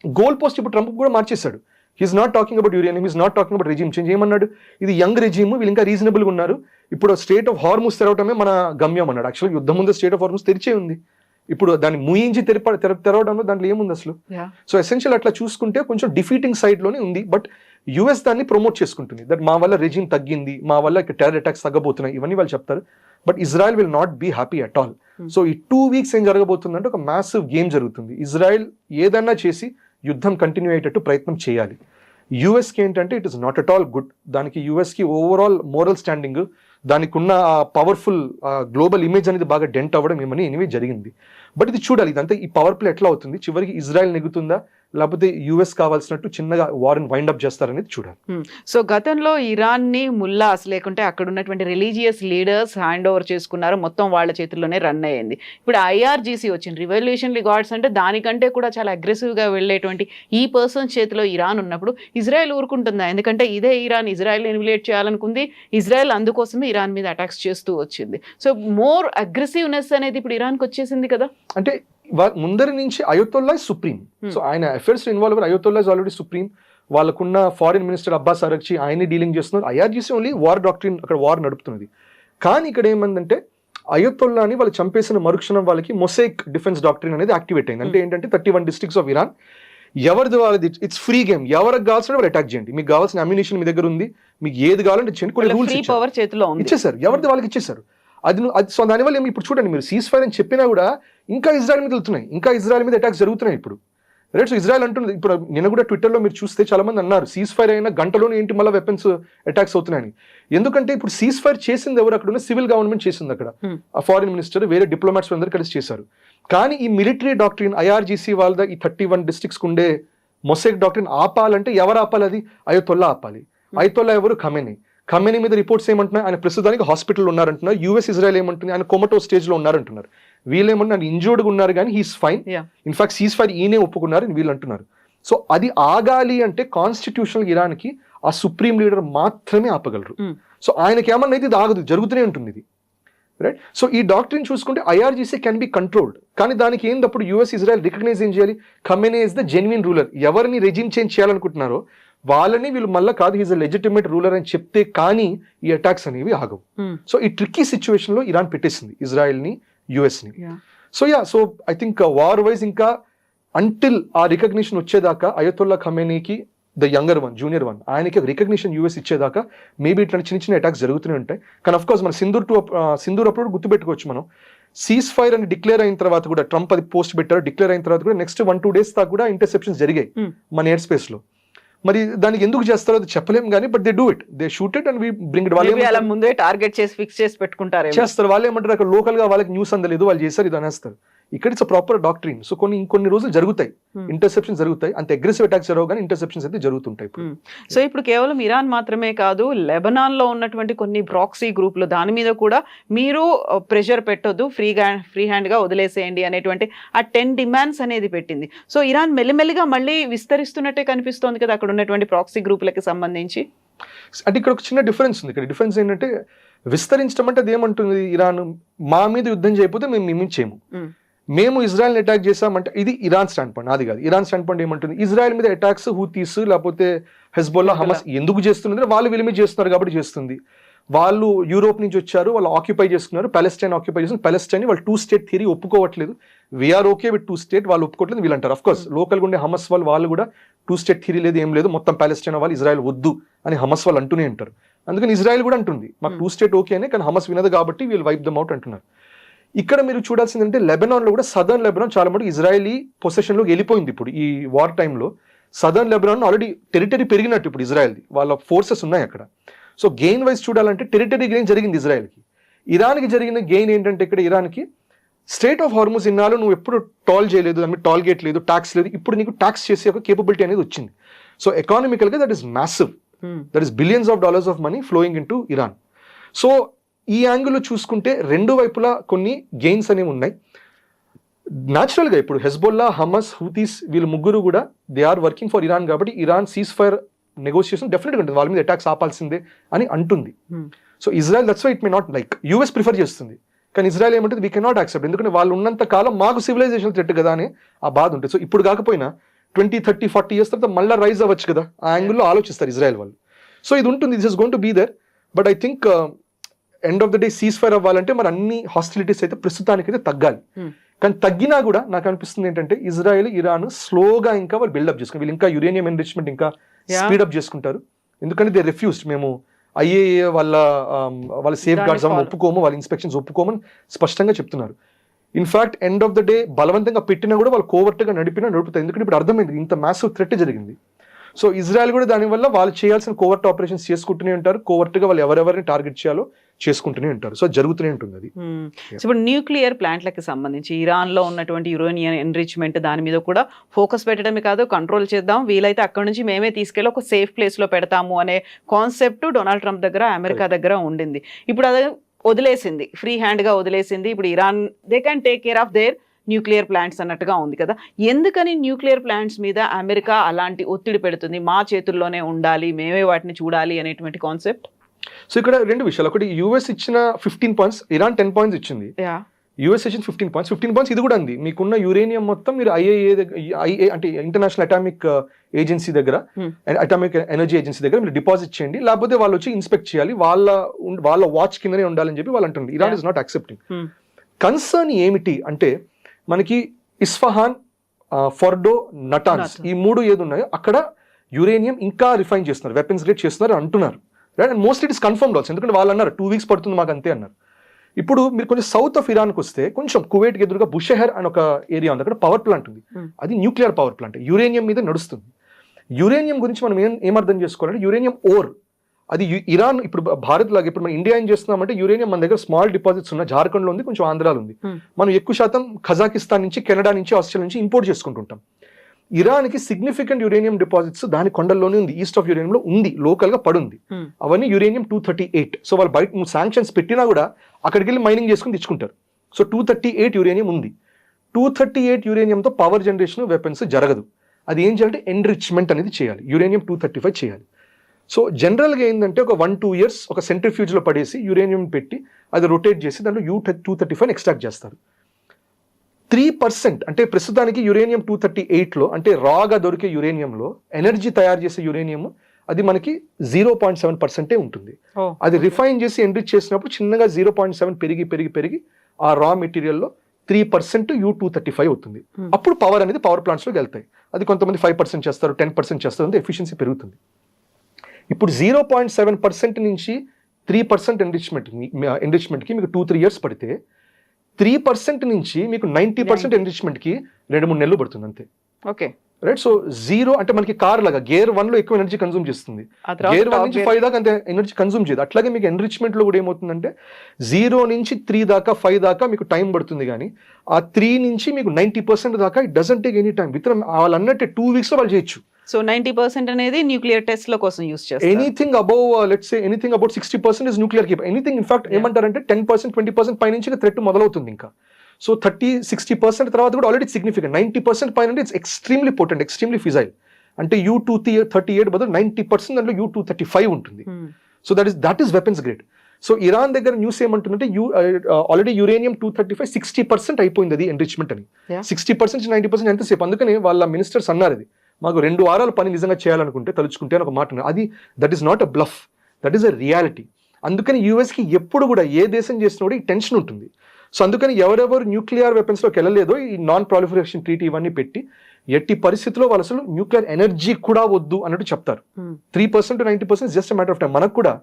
గోల్ పోస్ట్ ఇప్పుడు ట్రంప్ కూడా మార్చేశాడు. He's not talking about uranium, he's not talking about regime change. ఏమన్నాడు, ఇది యంగ్ రెజిమ్, వీళ్ళు ఇంకా రీజనబుల్ గా ఉన్నారు, ఇప్పుడు స్టేట్ ఆఫ్ హార్మూస్ తెరవటమే మన గమ్యం అన్నాడు. యాక్చువల్గా యుద్ధం ముందు స్టేట్ ఆఫ్ హార్మూస్ తెరిచే ఉంది, ఇప్పుడు దాన్ని ముయించి తెరవడంలో దాంట్లో ఏముంది అసలు? సో ఎసెన్షియల్ అట్లా చూసుకుంటే కొంచెం డిఫీటింగ్ సైడ్ లోనే ఉంది. బట్ యుఎస్ దాన్ని ప్రమోట్ చేసుకుంటుంది, దట్ మా వల్ల రెజిమ్ తగ్గింది, మా వల్ల టెర్రర్ అటాక్స్ తగ్గబోతున్నాయి, ఇవన్నీ వాళ్ళు చెప్తారు. But Israel will not be happy at all. So ఈ 2 weeks ఏం జరగబోతుందంటే ఒక మ్యాసివ్ గేమ్ జరుగుతుంది. ఇజ్రాయెల్ ఏదన్నా చేసి యుద్ధం కంటిన్యూ అయ్యేటట్టు ప్రయత్నం చేయాలి. యుఎస్కి ఏంటంటే it is not at all good. దానికి యుఎస్కి ఓవరాల్ మోరల్ స్టాండింగ్, దానికి ఉన్న పవర్ఫుల్ గ్లోబల్ ఇమేజ్ అనేది బాగా డెంట్ అవ్వడం ఏమని ఎనివే జరిగింది. బట్ ఇది చూడాలి, ఇదంతా ఈ పవర్ ప్లే ఎట్లా అవుతుంది, చివరికి ఇజ్రాయెల్ నెగ్గుతుందా లేకపోతే యుఎస్ కావాల్సినట్టు చిన్నగా వార్ని వైండ్ అప్ చేస్తారనేది చూడాలి. సో గతంలో ఇరాన్ ని ముల్లాస్ లేకుంటే అక్కడ ఉన్నటువంటి రిలీజియస్ లీడర్స్ హ్యాండ్ ఓవర్ చేసుకున్నారు, మొత్తం వాళ్ళ చేతుల్లోనే రన్ అయ్యింది. ఇప్పుడు ఐఆర్జీసీ వచ్చింది, రివల్యూషనరీ గార్డ్స్ అంటే దానికంటే కూడా చాలా అగ్రెసివ్ గా వెళ్ళేటువంటి ఈ పర్సన్ చేతిలో ఇరాన్ ఉన్నప్పుడు ఇజ్రాయెల్ ఊరుకుంటుందా? ఎందుకంటే ఇదే ఇరాన్ ఇజ్రాయెల్ ఎలిమినేట్ చేయాలనుకుంది, ఇజ్రాయెల్ అందుకోసమే ఇరాన్ మీద అటాక్స్ చేస్తూ వచ్చింది. సో మోర్ అగ్రెసివ్నెస్ అనేది ఇప్పుడు ఇరాన్కి వచ్చేసింది కదా. అంటే ముందరి నుంచి అయోతొల్లా సుప్రీం, సో ఆయన affairs involve Ayatollah is already supreme. వాళ్ళకున్న ఫారిన్ మినిస్టర్ అబ్బాస్ అరగ్చి ఆయన్ని డీలింగ్ చేస్తున్నారు. ఐఆర్జీసీ ఓన్లీ వార్ డాక్ట్రిన్ అక్కడ వార్ నడుపుతున్నది. కానీ ఇక్కడ ఏమందంటే అయోతొల్లాని వాళ్ళు చంపేసిన మరుక్షణం వాళ్ళకి మొసైక్ డిఫెన్స్ డాక్ట్రిన్ అనేది యాక్టివేట్ అయింది. అంటే ఏంటంటే 31 districts ఆఫ్ ఇరాన్ ఎవరిది వాళ్ళది, ఇట్స్ ఫ్రీ గేమ్, ఎవరికి కావాల్సిన వాళ్ళు అటాక్ చేయండి, మీకు కావాల్సిన అమ్యునిషన్ మీ దగ్గర ఉంది, మీకు ఏది కావాలంటే చేయండి, కొన్ని రూల్స్ ఇచ్చేసారు, ఎవరిది వాళ్ళకి ఇచ్చేసారు. అది సో దానివల్ల ఏమి ఇప్పుడు చూడండి, మీరు సీజ్ ఫైర్ అని చెప్పినా కూడా ఇంకా ఇజ్రాయెల్ మీద వెళ్తున్నాయి, ఇంకా ఇజ్రాయెల్ మీద అటాక్స్ జరుగుతున్నాయి ఇప్పుడు. రైట్, సో ఇజ్రాయెల్ అంటుంది, ఇప్పుడు నిన్న కూడా ట్విట్టర్లో మీరు చూస్తే చాలా మంది అన్నారు సీజ్ ఫైర్ అయిన గంటలోనే ఏంటి మళ్ళీ వెపన్స్ అటాక్స్ అవుతున్నాయని. ఎందుకంటే ఇప్పుడు సీజ్ ఫైర్ చేసింది ఎవరు, అక్కడ ఉన్న సివిల్ గవర్నమెంట్ చేసింది, అక్కడ ఆ ఫారిన్ మినిస్టర్ వేరే డిప్లొమాట్స్ అందరూ కలిసి చేశారు. కానీ ఈ మిలిటరీ డాక్ట్రిన్ ఐఆర్జీసీ వాళ్ళ ఈ 31 districts ఉండే మొసైక్ డాక్ట్రిన్ ఆపాలంటే ఎవరు ఆపాలి? అది అయోతొల్లా ఆపాలి. అయోతొల్లా ఎవరు? ఖమేనీ మీద రిపోర్ట్స్ ఏమంటున్నాయి, ఆయన ప్రస్తుతానికి హాస్పిటల్ ఉన్నారంటున్నారు. యూఎస్ ఇజ్రాయెల్ ఏమంటుంది, ఆయన కొమటో స్టేజ్ లో ఉన్నారంటున్నారు. వీళ్ళు ఏమంటున్నారు, ఇంజూర్డ్గా ఉన్నారు కానీ he's fine, in fact cease fire ఈయనే ఒప్పుకున్నారు వీళ్ళు అంటున్నారు. సో అది ఆగాలి అంటే కాన్స్టిట్యూషనల్ ఇరాన్కి ఆ సుప్రీం లీడర్ మాత్రమే ఆపగలరు. సో ఆయనకి ఏమన్నా అయితే ఇది ఆగదు, జరుగుతూనే ఉంటుంది ఇది. రైట్, సో ఈ డాక్ట్రిన్ చూసుకుంటే ఐఆర్జీసీ కెన్ బి కంట్రోల్డ్. కానీ దానికి ఏంటప్పుడు యూఎస్ ఇజ్రాయెల్ రికగ్నైజ్ ఏం చేయాలి, Khamenei is the genuine ruler. ఎవరిని రెజిమ్ చేంజ్ చేయాలనుకుంటున్నారో వాళ్ళని వీళ్ళు మళ్ళీ కాదు హీజ్ అ లెజిటిమేట్ రూలర్ అని చెప్తే కానీ ఈ అటాక్స్ అనేవి ఆగవు. సో ఈ ట్రిక్కీ సిచ్యువేషన్ లో ఇరాన్ పెట్టేసింది ఇజ్రాయెల్ ని, యుఎస్ ని. So I think war wise ఇంకా అంటిల్ ఆ రికగ్నిషన్ వచ్చేదాకా అయతొల్లా ఖమేనీకి the younger one, junior one, ఆయనకి రికగ్నిషన్ యూఎస్ ఇచ్చేదాకా మేబీ ఇట్లాంటి చిన్న చిన్న అటాక్స్ జరుగుతూనే ఉంటాయి. కానీ అఫ్ కోర్స్ మన సింధూర్ అప్పుడు గుర్తుపెట్టుకోవచ్చు మనం, సీజ్ ఫైర్ అని డిక్లేర్ అయిన తర్వాత కూడా ట్రంప్ అది పోస్ట్ పెట్టారు, డిక్లేర్ అయిన తర్వాత కూడా నెక్స్ట్ 1-2 days దాకా కూడా ఇంటర్సెప్షన్స్ జరిగాయి మన ఎయిర్ స్పేస్ లో. మరి దానికి ఎందుకు చేస్తారో అది చెప్పలేం కానీ but they do it, they shoot it and we bring it. వాళ్ళు ముందే టార్గెట్ చేసి ఫిక్స్ చేసి పెట్టుకుంటారు, చేస్తారు. వాళ్ళు ఏమంటారు, అక్కడ లోకల్ గా వాళ్ళకి న్యూస్ అందలేదు, వాళ్ళు చేశారు ఇది అనేస్తారు. ఇక్కడ ఇట్స్ ప్రాపర్ డాక్ట్రిన్. సో ఇంకొన్ని రోజులు జరుగుతాయి, ఇంటర్సెప్షన్స్ జరుగుతాయి, అంత అగ్రెసివ్ అటాక్స్ జరగవు కానీ ఇంటర్సెప్షన్స్ అయితే జరుగుతుంటాయి. సో ఇప్పుడు కేవలం ఇరాన్ మాత్రమే కాదు, లెబనాన్ లో ఉన్నటువంటి కొన్ని ప్రాక్సీ గ్రూపులు దాని మీద కూడా మీరు ప్రెషర్ పెట్టొద్దు, ఫ్రీ హ్యాండ్ గా వదిలేసేయండి అనేటువంటి ఆ 10 demands అనేది పెట్టింది. సో ఇరాన్ మెల్లిమెల్లిగా మళ్ళీ విస్తరిస్తున్నట్టే కనిపిస్తోంది కదా అక్కడ ఉన్నటువంటి ప్రాక్సీ గ్రూపులకి సంబంధించి. అంటే ఇక్కడ ఒక చిన్న డిఫరెన్స్ ఉంది. ఇక్కడ డిఫరెన్స్ ఏంటంటే విస్తరించడం అంటే అది ఏమంటుంది, ఇరాన్ మా మీద యుద్ధం చేయకపోతే మేము మీ మీద చేయము, మేము ఇజ్రాయెల్ అటాక్ చేసామంటే ఇది ఇరాన్ స్టాండ్ పాయింట్, అది కాదు. ఇరాన్ స్టాండ్ పాయింట్ ఏమంటుంది, ఇజ్రాయెల్ మీద అటాక్స్ హూతీస్ లేకపోతే హెజ్బొల్లా, హమాస్ ఎందుకు చేస్తున్నారు, వాళ్ళు వీళ్ళ మీద చేస్తున్నారు కాబట్టి చేస్తుంది. వాళ్ళు యూరోప్ నుంచి వచ్చారు, వాళ్ళు ఆక్యుపై చేసుకున్నారు, పాలెస్టైన్ ఆక్యుపై చేస్తున్నారు, పాలెస్టైన్ వాళ్ళు 2 state థియరీ ఒప్పుకోవట్లేదు, వీఆర్ ఓకే విత్ 2 state, వాళ్ళు ఒప్పుకోవట్లేదు వీళ్ళు అంటారు. అఫ్ కోర్స్ లోకల్గా ఉండే హమస్ వాళ్ళు కూడా 2 state థియరీ లేదు, ఏం లేదు, మొత్తం పాలెస్టైన్ వాళ్ళు ఇజ్రాయెల్ వద్దు అని హమస్ వాళ్ళు అంటూనే ఉంటారు. అందుకని ఇజ్రాయెల్ కూడా అంటుంది మాకు 2 state ఓకేనే, కానీ హమస్ వినదు కాబట్టి వీళ్ళు వైప్ దమ్ అవుట్ అంటున్నారు. ఇక్కడ మీరు చూడాల్సిందంటే లెబనాన్లో కూడా సదర్న్ లెబనాన్ చాలా మటుకు ఇజ్రాయలీ పొసెషన్లోకి వెళ్ళిపోయింది. ఇప్పుడు ఈ వార్ టైంలో సదర్న్ లెబనాన్ ఆల్రెడీ టెరిటరీ పెరిగినట్టు ఇప్పుడు ఇజ్రాయెల్ది, వాళ్ళ ఫోర్సెస్ ఉన్నాయి అక్కడ. సో గెయిన్ వైజ్ చూడాలంటే టెరిటరీ గెయిన్ జరిగింది ఇజ్రాయెల్కి. ఇరాన్కి జరిగిన గెయిన్ ఏంటంటే ఇక్కడ ఇరాన్కి స్ట్రైట్ ఆఫ్ హార్మూజ్ ఇన్నాళ్ళు నువ్వు ఎప్పుడు టాల్ చేయలేదు, దాని మీద టాల్ గేట్ లేదు, ట్యాక్స్ లేదు, ఇప్పుడు నీకు ట్యాక్స్ చేసే ఒక కేపబిలిటీ అనేది వచ్చింది. సో ఎకానమికల్గా that is massive, that is billions of dollars of money flowing in to Iran. So ఈ యాంగిల్లో చూసుకుంటే రెండు వైపులా కొన్ని గెయిన్స్ అనేవి ఉన్నాయి. న్యాచురల్గా ఇప్పుడు హెజ్బొల్లా, హమస్, హూతీస్ వీళ్ళు ముగ్గురు కూడా they are working for Iran కాబట్టి ఇరాన్ సీజ్ ఫైర్ నెగోషియేషన్ డెఫినెట్గా ఉంటుంది, వాళ్ళ మీద అటాక్స్ ఆపాల్సిందే అని అంటుంది. So Israel that's why it may not like, US prefer చేస్తుంది కానీ ఇజ్రాయెల్ ఏమంటుంది వీ కెనాట్ యాక్సెప్ట్, ఎందుకంటే వాళ్ళు ఉన్నంత కాలం మాకు సివిలైజేషన్ థ్రెట్ కదా అని ఆ బాధ ఉంటుంది. సో ఇప్పుడు కాకపోయినా 20, 30, 40 years తర్వాత మళ్ళీ రైజ్ అవ్వచ్చు కదా, ఆ యాంగిల్లో ఆలోచిస్తారు ఇజ్రాయెల్ వాళ్ళు. సో ఇది ఉంటుంది, this is going to be there. But I think end of the day cease fire అవ్వాలంటే మరి అన్ని హాస్టిలిటీస్ అయితే ప్రస్తుతానికి అయితే తగ్గాలి. కానీ తగ్గినా కూడా నాకు అనిపిస్తుంది ఏంటంటే ఇజ్రాయెల్ ఇరాన్ స్లోగా ఇంకా వాళ్ళు బిల్డప్ చేసుకుని వీళ్ళు ఇంకా యురేనియం ఎన్రిచ్మెంట్ ఇంకా స్పీడప్ చేసుకుంటారు. ఎందుకంటే దే రిఫ్యూజ్డ్, మేము ఐఏఏ వాళ్ళ సేఫ్ గార్డ్స్ ఒప్పుకోము, వాళ్ళ ఇన్స్పెక్షన్స్ ఒప్పుకోమని స్పష్టంగా చెప్తున్నారు. In fact end of the day బలవంతంగా పెట్టినా కూడా వాళ్ళు కోవర్ట్గా నడుపుతారు. ఎందుకంటే ఇప్పుడు అర్థమైంది ఇంత మ్యాసివ్ థ్రెట్ జరిగింది. సో ఇజ్రాయెల్ కూడా దానివల్ల వాళ్ళు చేయాల్సిన కోవర్ట్ ఆపరేషన్స్ చేసుకుంటూనే ఉంటారు, కోవర్ట్గా వాళ్ళు ఎవరెవరిని టార్గెట్ చేయాలో చేసుకుంటూనే ఉంటారు. సో జరుగుతూనే ఉంటుంది అది. ఇప్పుడు న్యూక్లియర్ ప్లాంట్లకి సంబంధించి ఇరాన్లో ఉన్నటువంటి యురేనియం ఎన్రిచ్మెంట్ దాని మీద కూడా ఫోకస్ పెట్టడమే కాదు, కంట్రోల్ చేద్దాం, వీలైతే అక్కడ నుంచి మేమే తీసుకెళ్ళి ఒక సేఫ్ ప్లేస్లో పెడతాము అనే కాన్సెప్ట్ డొనాల్డ్ ట్రంప్ దగ్గర, అమెరికా దగ్గర ఉండింది. ఇప్పుడు అది వదిలేసింది, ఫ్రీ హ్యాండ్గా వదిలేసింది. ఇప్పుడు Iran they can take care of their nuclear plants అన్నట్టుగా ఉంది కదా. ఎందుకని న్యూక్లియర్ ప్లాంట్స్ మీద అమెరికా అలాంటి ఒత్తిడి పెడుతుంది, మా చేతుల్లోనే ఉండాలి, మేమే వాటిని చూడాలి అనేటువంటి కాన్సెప్ట్? సో ఇక్కడ రెండు విషయాలు, ఒకటి యుఎస్ ఇచ్చిన 15 పాయింట్స్, ఇరాన్ 10 పాయింట్స్ ఇచ్చింది. యుఎస్ ఇచ్చిన 15 పాయింట్స్ ఇది కూడా ఉంది. మీకున్న యురేనియం మొత్తం మీరు ఐఏఏ అంటే ఇంటర్నేషనల్ అటామిక్ ఏజెన్సీ దగ్గర, అటామిక్ ఎనర్జీ ఏజెన్సీ దగ్గర మీరు డిపాజిట్ చేయండి, లేకపోతే వాళ్ళు వచ్చి ఇన్స్పెక్ట్ చేయాలి, వాళ్ళ వాచ్ కిందనే ఉండాలని చెప్పి వాళ్ళు అంటుంది. Iran is not accepting. Concern ఏమిటి అంటే మనకి ఇస్ఫహాన్, ఫోర్డో, నటాన్స్ ఈ 3 ఏది ఉన్నాయో అక్కడ యురేనియం ఇంకా రిఫైన్ చేస్తున్నారు, వెపన్స్ గ్రేడ్ చేస్తున్నారు అంటున్నారు. Right, and mostly it is confirmed also. ఎందుకంటే వాళ్ళు అన్నారు 2 వీక్స్ పడుతుంది మాకు అంతే అన్నారు. ఇప్పుడు మీరు కొంచెం సౌత్ ఆఫ్ ఇరాన్కి వస్తే కొంచెం కువైట్కి ఎదురుగా బుషెహర్ అని ఒక ఏరియా ఉంది, అక్కడ పవర్ ప్లాంట్ ఉంది. అది న్యూక్లియర్ పవర్ ప్లాంట్, యురేనియం మీద నడుస్తుంది. యురేనియం గురించి మనం ఏం అర్థం చేసుకోవాలంటే యురేనియం ఓర్ అది ఇరాన్ ఇప్పుడు భారత్ లాగా ఇప్పుడు మనం ఇండియా ఏం చేస్తున్నామంటే యురేనియం మన దగ్గర స్మాల్ డిపాజిట్స్ ఉన్న జార్ఖండ్లో ఉంది, కొంచెం ఆంధ్రాలో ఉంది. మనం ఎక్కువ శాతం కజాకిస్తాన్ నుంచి, కెనడా నుంచి, ఆస్ట్రేలియా నుంచి ఇంపోర్ట్ చేసుకుంటుంటాం. ఇరాన్కి సిగ్నిఫికెంట్ యురేనియం డిపాజిట్స్ దాని కొండల్లోనే ఉంది, ఈస్ట్ ఆఫ్ యురేనియంలో ఉంది, లోకల్గా పడుంది. అవన్నీ యురేనియం 238. సో వాళ్ళు బయట శాంక్షన్స్ పెట్టినా కూడా అక్కడికి వెళ్ళి మైనింగ్ చేసుకుని తెచ్చుకుంటారు. సో 238 యురేనియం ఉంది. 238 యురేనియంతో పవర్ జనరేషన్, వెపన్స్ జరగదు. అది ఏం చేయాలంటే ఎన్రిచ్మెంట్ అనేది చేయాలి, యురేనియం 235 చేయాలి. సో జనరల్గా ఏంటంటే ఒక 1-2 years ఒక సెంట్రిఫ్యూజ్లో పడేసి యురేనియం పెట్టి అది రొటేట్ చేసి దాంట్లో U235 ఎక్స్ట్రాక్ట్ చేస్తారు. 3% అంటే ప్రస్తుతానికి యురేనియం 238లో అంటే రాగా దొరికే యురేనియంలో ఎనర్జీ తయారు చేసే యురేనియం అది మనకి 0.7% ఉంటుంది. అది రిఫైన్ చేసి ఎన్రిచ్ చేసినప్పుడు చిన్నగా 0.7 పెరిగి ఆ రా మెటీరియల్లో 3% U235 అవుతుంది. అప్పుడు పవర్ అనేది పవర్ ప్లాంట్స్లోకి వెళ్తాయి. అది కొంతమంది 5% చేస్తారు, 10% చేస్తారు, అంటే ఎఫిషియన్సీ పెరుగుతుంది. ఇప్పుడు 0.7% నుంచి 3% ఎన్రిచ్మెంట్కి మీకు 2-3 years పడితే 3% నుంచి మీకు 90% ఎన్రిచ్మెంట్కి 2-3 నెలలు పడుతుంది అంతే. Okay, right. సో 0 అంటే మనకి కార్ లాగా గేర్ 1లో ఎక్కువ ఎనర్జీ కన్సూమ్ చేస్తుంది, గేర్ 1 నుంచి 5 దాకా అంతే ఎనర్జీ కన్సూమ్ చేయదు. అట్లాగే మీకు ఎన్రిచ్మెంట్లో కూడా ఏమవుతుందంటే 0 నుంచి 3 దాకా 5 దాకా మీకు టైం పడుతుంది, కానీ ఆ 3 నుంచి మీకు 90% దాకా it doesn't take any time. With వాళ్ళు అన్నట్టే 2 weeksలో వాళ్ళు చేయొచ్చు. సో 90% అనేది న్యూక్లియర్ టెస్ట్ల కోసం యూస్ చేస్తారు. Anything above let's say anything about 60% is nuclear Cape. Anything in fact ఏమంటారంటే 10%, 20% పై నుంచి థ్రెట్ మొదలవుతుంది ఇంకా. సో 30-60% తర్వాత కూడా ఆల్రెడీ సిగ్నిఫికెంట్. 90% పైన it's extremely potent, extremely fissile. అంటే U238 బదులు 90% దాంట్లో U235 ఉంటుంది. So that is weapons grade. So Iran దగ్గర న్యూస్ ఏమంటుందంటే ఆల్రెడీ యురేనియం 235 60% అయిపోయింది అది ఎన్రిచ్మెంట్ అని. 60% 90% ఎంతసేపు? అందుకని వాళ్ళ మినిస్టర్స్ అన్నారు ఇది మాకు 2 వారాల పని నిజంగా చేయాలనుకుంటే తలుచుకుంటే అని ఒక మాట. అది that is not a bluff, that is a reality. అందుకని యూఎస్కి ఎప్పుడు కూడా ఏ దేశం చేసినా కూడా ఈ టెన్షన్ ఉంటుంది. సో అందుకని ఎవరెవరు న్యూక్లియర్ వెపన్స్లోకి వెళ్ళలేదో ఈ నాన్ ప్రాలిఫరేషన్ ట్రీటీ ఇవన్నీ పెట్టి ఎట్టి పరిస్థితుల్లో వాళ్ళు అసలు న్యూక్లియర్ ఎనర్జీ కూడా వద్దు అన్నట్టు చెప్తారు. 3% to 90% just matter of time. మనకు కూడా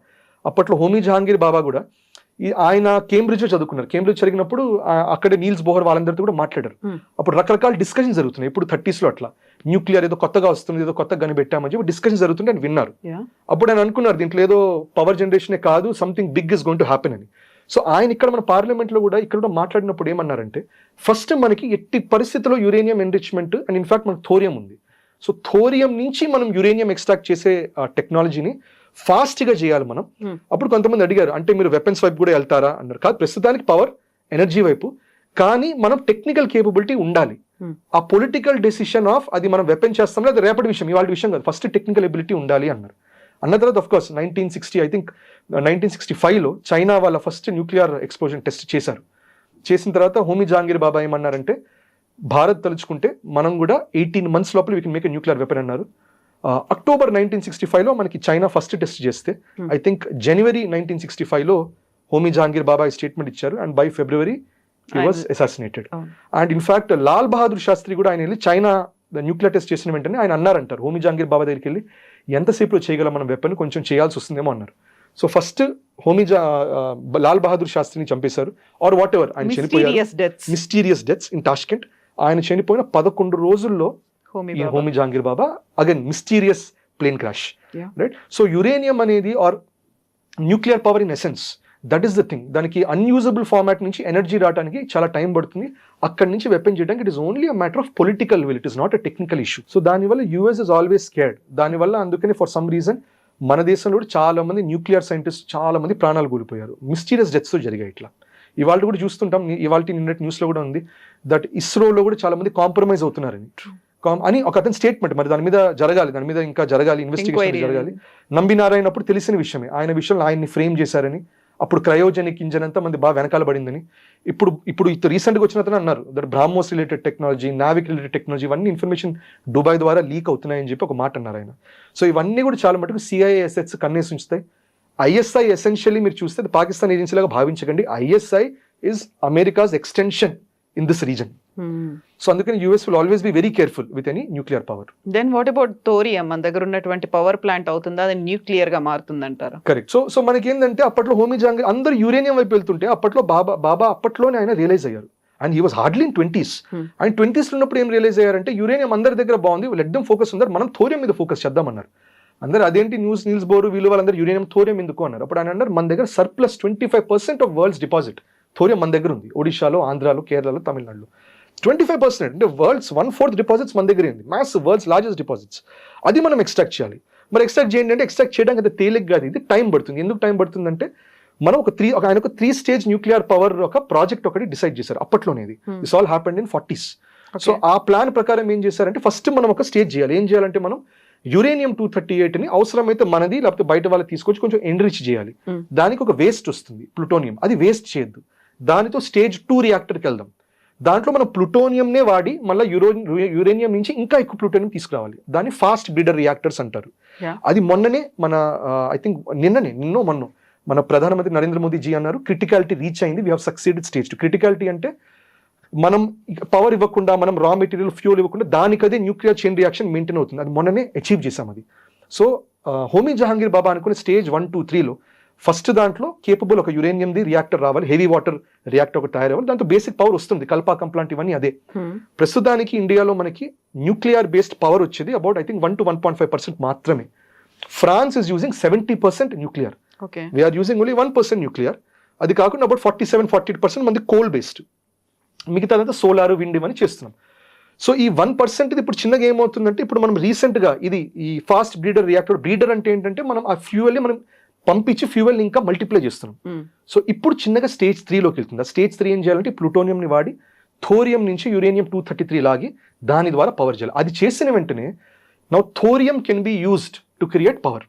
అప్పట్లో హోమీ జహాంగీర్ బాబా కూడా ఆయన కేంబ్రిడ్జ్ చదువుకున్నారు. కేంబ్రిడ్జ్ జరిగినప్పుడు అక్కడే నీల్స్ బోహర్ వాళ్ళందరితో కూడా మాట్లాడారు. అప్పుడు రకరకాల డిస్కషన్ జరుగుతున్నాయి. ఇప్పుడు 30s అట్లా న్యూక్లియర్ ఏదో కొత్తగా వస్తుంది, ఏదో కొత్త గని పెట్టామని చెప్పి డిస్కషన్ జరుగుతుంటే ఆయన విన్నారు. అప్పుడు ఆయన అనుకున్నారు దీంట్లో ఏదో పవర్ జనరేషనే కాదు, something big is going to happen అని. సో ఆయన ఇక్కడ మన పార్లమెంట్లో కూడా ఇక్కడ మాట్లాడినప్పుడు ఏమన్నారంటే ఫస్ట్ మనకి ఎట్టి పరిస్థితుల్లో యురేనియం ఎన్రిచ్మెంట్ అండ్ ఇన్ఫాక్ట్ మనకు థోరియం ఉంది. సో థోరియం నుంచి మనం యురేనియం ఎక్స్ట్రాక్ట్ చేసే టెక్నాలజీని ఫాస్ట్గా చేయాలి మనం. అప్పుడు కొంతమంది అడిగారు అంటే మీరు వెపన్స్ వైపు కూడా వెళ్తారా అన్నారు. కాదు, ప్రస్తుతానికి పవర్ ఎనర్జీ వైపు, కానీ మనం టెక్నికల్ కేపబిలిటీ ఉండాలి. ఆ పొలిటికల్ డెసిషన్ ఆఫ్ అది మనం వెపన్ చేస్తాం అది రేపటి విషయం, ఇవాళ విషయం కాదు. ఫస్ట్ టెక్నికల్ ఎబిలిటీ ఉండాలి అన్నారు. అన్న తర్వాత ఆఫ్ కోర్స్ 1965లో చైనా వాళ్ళ ఫస్ట్ న్యూక్లియర్ ఎక్స్ప్లోజన్ టెస్ట్ చేశారు. చేసిన తర్వాత హోమీ జహాంగీర్ బాబా ఏమన్నారంటే భారత్ తలుచుకుంటే మనం కూడా 18 months లోపల we can make a nuclear weapon అన్నారు. అక్టోబర్ 1965లో మనకి చైనా ఫస్ట్ టెస్ట్ చేస్తే ఐ థింక్ జనవరి 1965లో హోమీ జహాంగీర్ బాబా స్టేట్మెంట్ ఇచ్చారు. And by February he was assassinated. అవును. అండ్ ఇన్ఫాక్ట్ లాల్ బహదూర్ శాస్త్రి కూడా ఆయన వెళ్ళి చైనా న్యూక్లియర్ టెస్ట్ చేసిన వెంటనే ఆయన అన్నారంటారు, హోమీ జహాంగీర్ బాబా దగ్గరికి వెళ్ళి ఎంతసేపులో చేయగలం మనం వెపన్, కొంచెం చేయాల్సి వస్తుందేమో అన్నారు. సో ఫస్ట్ లాల్ బహదూర్ శాస్త్రిని చంపేశారు ఆర్ వాట్ ఎవర్, ఆయన చనిపోయారు. Mysterious deaths in Tashkent. ఆయన చనిపోయిన 11 రోజుల్లో ఈ Homi Jehangir Bhabha again mysterious plane crash, right? So uranium అనేది or nuclear power in essence, that is the thing. దానికి అన్యూజబుల్ ఫార్మాట్ నుంచి ఎనర్జీ రావడానికి చాలా టైం పడుతుంది. అక్కడి నుంచి వెపన్ చేయడానికి it is only a matter of political will, it is not a technical issue. So దానివల్ల యూఎస్ ఇస్ ఆల్వేస్ స్కేర్డ్. దానివల్ల అందుకని ఫర్ సమ్ రీజన్ మన దేశంలో కూడా చాలా మంది న్యూక్లియర్ సైంటిస్ట్ చాలా మంది ప్రాణాలు కోల్పోయారు, మిస్టీరియస్ డెత్స్ జరిగాయి ఇట్లా. ఇవాళ కూడా చూస్తుంటాం, ఇవాళ నిన్నటి న్యూస్లో కూడా ఉంది దట్ ఇస్రోలో కూడా చాలా మంది కాంప్రమైజ్ అవుతున్నారని అని ఒక అతని స్టేట్మెంట్. మరి దాని మీద ఇంకా జరగాలి, ఇన్వెస్టిగేషన్ జరగాలి. నంబినారాయణప్పుడు తెలిసిన విషయమే, ఆయన విషయంలో ఆయన్ని ఫ్రేమ్ చేశారని, అప్పుడు క్రయోజెనిక్ ఇంజన్ అంతా మంది బాగా వెనకాల పడిందని. ఇప్పుడు రీసెంట్గా వచ్చిన అతను అన్నారు that BrahMos related technology, Navik related technology ఇవన్నీ ఇన్ఫర్మేషన్ దుబాయ్ ద్వారా లీక్ అవుతున్నాయని చెప్పి ఒక మాట అన్నారు ఆయన. సో ఇవన్నీ కూడా చాలా మటుకు సిఐఏ అసెట్స్ కన్నేసి ఉంచుతాయి. ఐఎస్ఐ ఎసెన్షియల్లీ మీరు చూస్తే పాకిస్తాన్ ఏజెన్సీలాగా భావించకండి. ISI is America's extension in this region. So అందుకని US will always be very careful with any nuclear power. Then what about thorium? మన దగ్గర ఉన్నటువంటి పవర్ ప్లాంట్ అవుతుందా, అది న్యూక్లియర్ గా మారుతుందంటారా? కరెక్ట్. సో మనకి ఏంటంటే అప్పట్లో హోమీ జహాంగీర్ అందరూ యురేనియం వైపు వెళ్తుంటే అప్పట్లో బాబా అప్పట్లోనే ఆయన రియలైజ్ అయ్యారు. And he was hardly in 20s. ఆయన 20s ఉన్నప్పుడు ఏం రియలైజ్ అయ్యారంటే యురేనియం అందరి దగ్గర బాగుంది, లెట్ దెమ్ ఫోకస్ ఉంది, మనం థోరియం మీద ఫోకస్ చేద్దామన్నారు. అందరూ అదేంటి నీల్స్ బోర్ వీళ్ళు వాళ్ళందరూ యురేనియం థోరియం ఎందుకు అన్నారు. అప్పుడు ఆయన అన్నారు మన దగ్గర surplus 25% of world's deposit thorium మన దగ్గర ఉంది, ఒడిశాలో, ఆంధ్రాలో, కేరళలో, తమిళనాడులో. 25% అంటే వరల్డ్స్ 1/4 డిపాజిట్స్ మన దగ్గర ఉంది, మ్యాస్ వరల్డ్స్ లార్జెస్ట్ డిపాజిట్స్. అది మనం ఎక్స్ట్రాక్ట్ చేయాలి. మరి ఎక్స్ట్రాక్ట్ చేయండి అంటే ఎక్స్ట్రాక్ట్ చేయడానికి అది తేలిక కాదు, ఇది టైం పడుతుంది. ఎందుకు టైం పడుతుంది అంటే మనం ఆయన ఒక 3 స్టేజ్ న్యూక్లియర్ పవర్ ఒక ప్రాజెక్ట్ ఒకటి డిసైడ్ చేశారు అప్పట్లోనే. This all happened in 40s. So ఆ ప్లాన్ ప్రకారం ఏం చేశారంటే ఫస్ట్ మనం ఒక స్టేజ్ చేయాలి. ఏం చేయాలంటే మనం యురేనియం 238ని అవసరమైతే మనది లేకపోతే బయట వాళ్ళకి తీసుకొచ్చి కొంచెం ఎన్రిచ్ చేయాలి. దానికి ఒక వేస్ట్ వస్తుంది ప్లూటోనియం, అది వేస్ట్ చేయొద్దు. దానితో స్టేజ్ 2 రియాక్టర్కి వెళ్దాం. దాంట్లో మనం ప్లూటోనియంనే వాడి మళ్ళీ యురేనియం నుంచి ఇంకా ఎక్కువ ప్లూటోనియం తీసుకురావాలి. దాన్ని ఫాస్ట్ బ్రీడర్ రియాక్టర్స్ అంటారు. అది మొన్ననే మన ఐ థింక్ మొన్న మన ప్రధానమంత్రి నరేంద్ర మోదీ జీ అన్నారు క్రిటికాలిటీ రీచ్ అయింది, we have succeeded stage 2. Criticality అంటే మనం పవర్ ఇవ్వకుండా, మనం రా మెటీరియల్ ఫ్యూల్ ఇవ్వకుండా దానికదే న్యూక్లియర్ చైన్ రియాక్షన్ మెయింటైన్ అవుతుంది. అది మొన్ననే అచీవ్ చేసాం అది. సో హోమీ జహాంగీర్ బాబా అనుకునే స్టేజ్ 1, 2, 3లో ఫస్ట్ దాంట్లో కేపబుల్ ఒక యురేనియంది రియాక్టర్ రావాలి, హెవీ వాటర్ రియాక్టర్ ఒకటి తయారవ్వాలి, దాంతో బేసిక్ పవర్ వస్తుంది, కల్పాకం ప్లాంట్ ఇవన్నీ అదే. ప్రస్తుతానికి ఇండియాలో మనకి న్యూక్లియర్ బేస్డ్ పవర్ వచ్చేది అబౌట్ ఐ థింక్ 1 to 1.5% మాత్రమే. France is using 70% nuclear, we're using only 1% nuclear. అది కాకుండా అబౌట్ 47-48% మంది కోల్ బేస్డ్, మిగతాదంతా సోలార్, విండ్ ఇవన్నీ చేస్తున్నాం. సో ఈ 1% ఇప్పుడు చిన్నగా ఏమవుతుందంటే ఇప్పుడు మనం రీసెంట్గా ఈ ఫాస్ట్ బ్రీడర్ రియాక్టర్, బ్రీడర్ అంటే ఏంటంటే మనం ఆ ఫ్యూయల్ని మనం పంపించి ఫ్యూయల్ ఇంకా మల్టిప్లై చేస్తున్నాం. సో ఇప్పుడు చిన్నగా స్టేజ్ 3లోకి వెళ్తుంది. ఆ స్టేజ్ 3 ఏం చేయాలంటే ప్లూటోనియంని వాడి థోరియం నుంచి యురేనియం 233 లాగి దాని ద్వారా పవర్ చేయాలి. అది చేసిన వెంటనే now thorium can be used to create power.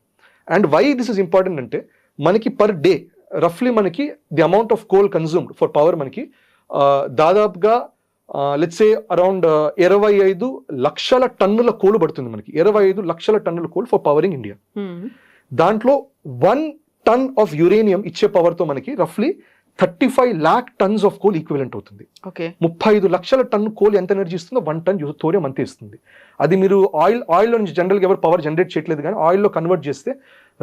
And why this is important అంటే మనకి పర్ డే రఫ్లీ మనకి the amount of coal consumed for power మనకి దాదాపుగా లెట్స్ సే అరౌండ్ 25 లక్షల టన్నుల కోల్ పడుతుంది మనకి. 25 లక్షల టన్నుల కోల్ ఫర్ పవరింగ్ ఇండియా. దాంట్లో 1 ton ఆఫ్ యురేనియం ఇచ్చే పవర్ తో మనకి రఫ్లీ 35 lakh tons of coal equivalent అవుతుంది. 35 లక్షల టన్ను కోల్ ఎంత ఎనర్జీ ఇస్తుందో 1 ton థోరియం అంతే ఇస్తుంది. అది మీరు ఆయిల్లో నుంచి జనరల్గా ఎవరు పవర్ జనరేట్ చేయట్లేదు, కానీ ఆయిల్లో కన్వర్ట్ చేస్తే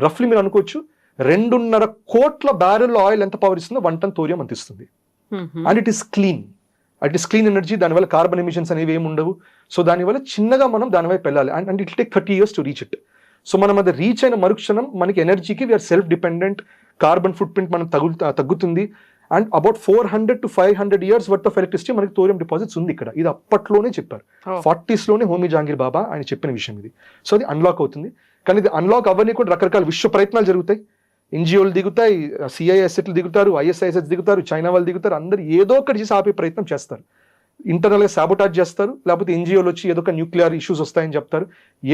రఫ్లీ మీరు అనుకోవచ్చు 2.5 కోట్ల బ్యారెల్ ఆయిల్ ఎంత పవర్ ఇస్తుందో 1 ton థోరియం అంత ఇస్తుంది. And it is clean, energy. దానివల్ల కార్బన్ ఎమిషన్స్ అనేవి ఏమి ఉండవు. సో దానివల్ల చిన్నగా మనం దానివైపు వెళ్ళాలి. And it take 30 years to reach it. So మనం అది రీచ్ అయిన మరుక్షణం మనకి ఎనర్జీకి we're self dependent, carbon footprint మనం తగ్గుతుంది. And about 400 to 500 years worth of electricity మనకి థోరియం డిపాజిట్స్ ఉంది ఇక్కడ. ఇది అప్పట్లోనే చెప్పారు, 40s లోనే హోమీ జహాంగీర్ బాబా ఆయన చెప్పిన విషయం ఇది. సో అది అన్లాక్ అవుతుంది. కానీ ఇది అన్లాక్ అవ్వని కూడా రకరకాల విశ్వ ప్రయత్నాలు జరుగుతాయి. ఎన్జిఓలు దిగుతాయి, సిఐఎస్ఎట్లు దిగుతారు, ఐఎస్ఐఎస్ఎస్ దిగుతారు, చైనా వాళ్ళు దిగుతారు. అందరు ఏదో ఒకటి చేసి ఆపే ప్రయత్నం చేస్తారు. ఇంటర్నల్గా సాబోటాజ్ చేస్తారు, లేకపోతే ఎన్జిఓలు వచ్చి ఏదో ఒక న్యూక్లియర్ ఇష్యూస్ వస్తాయని చెప్తారు,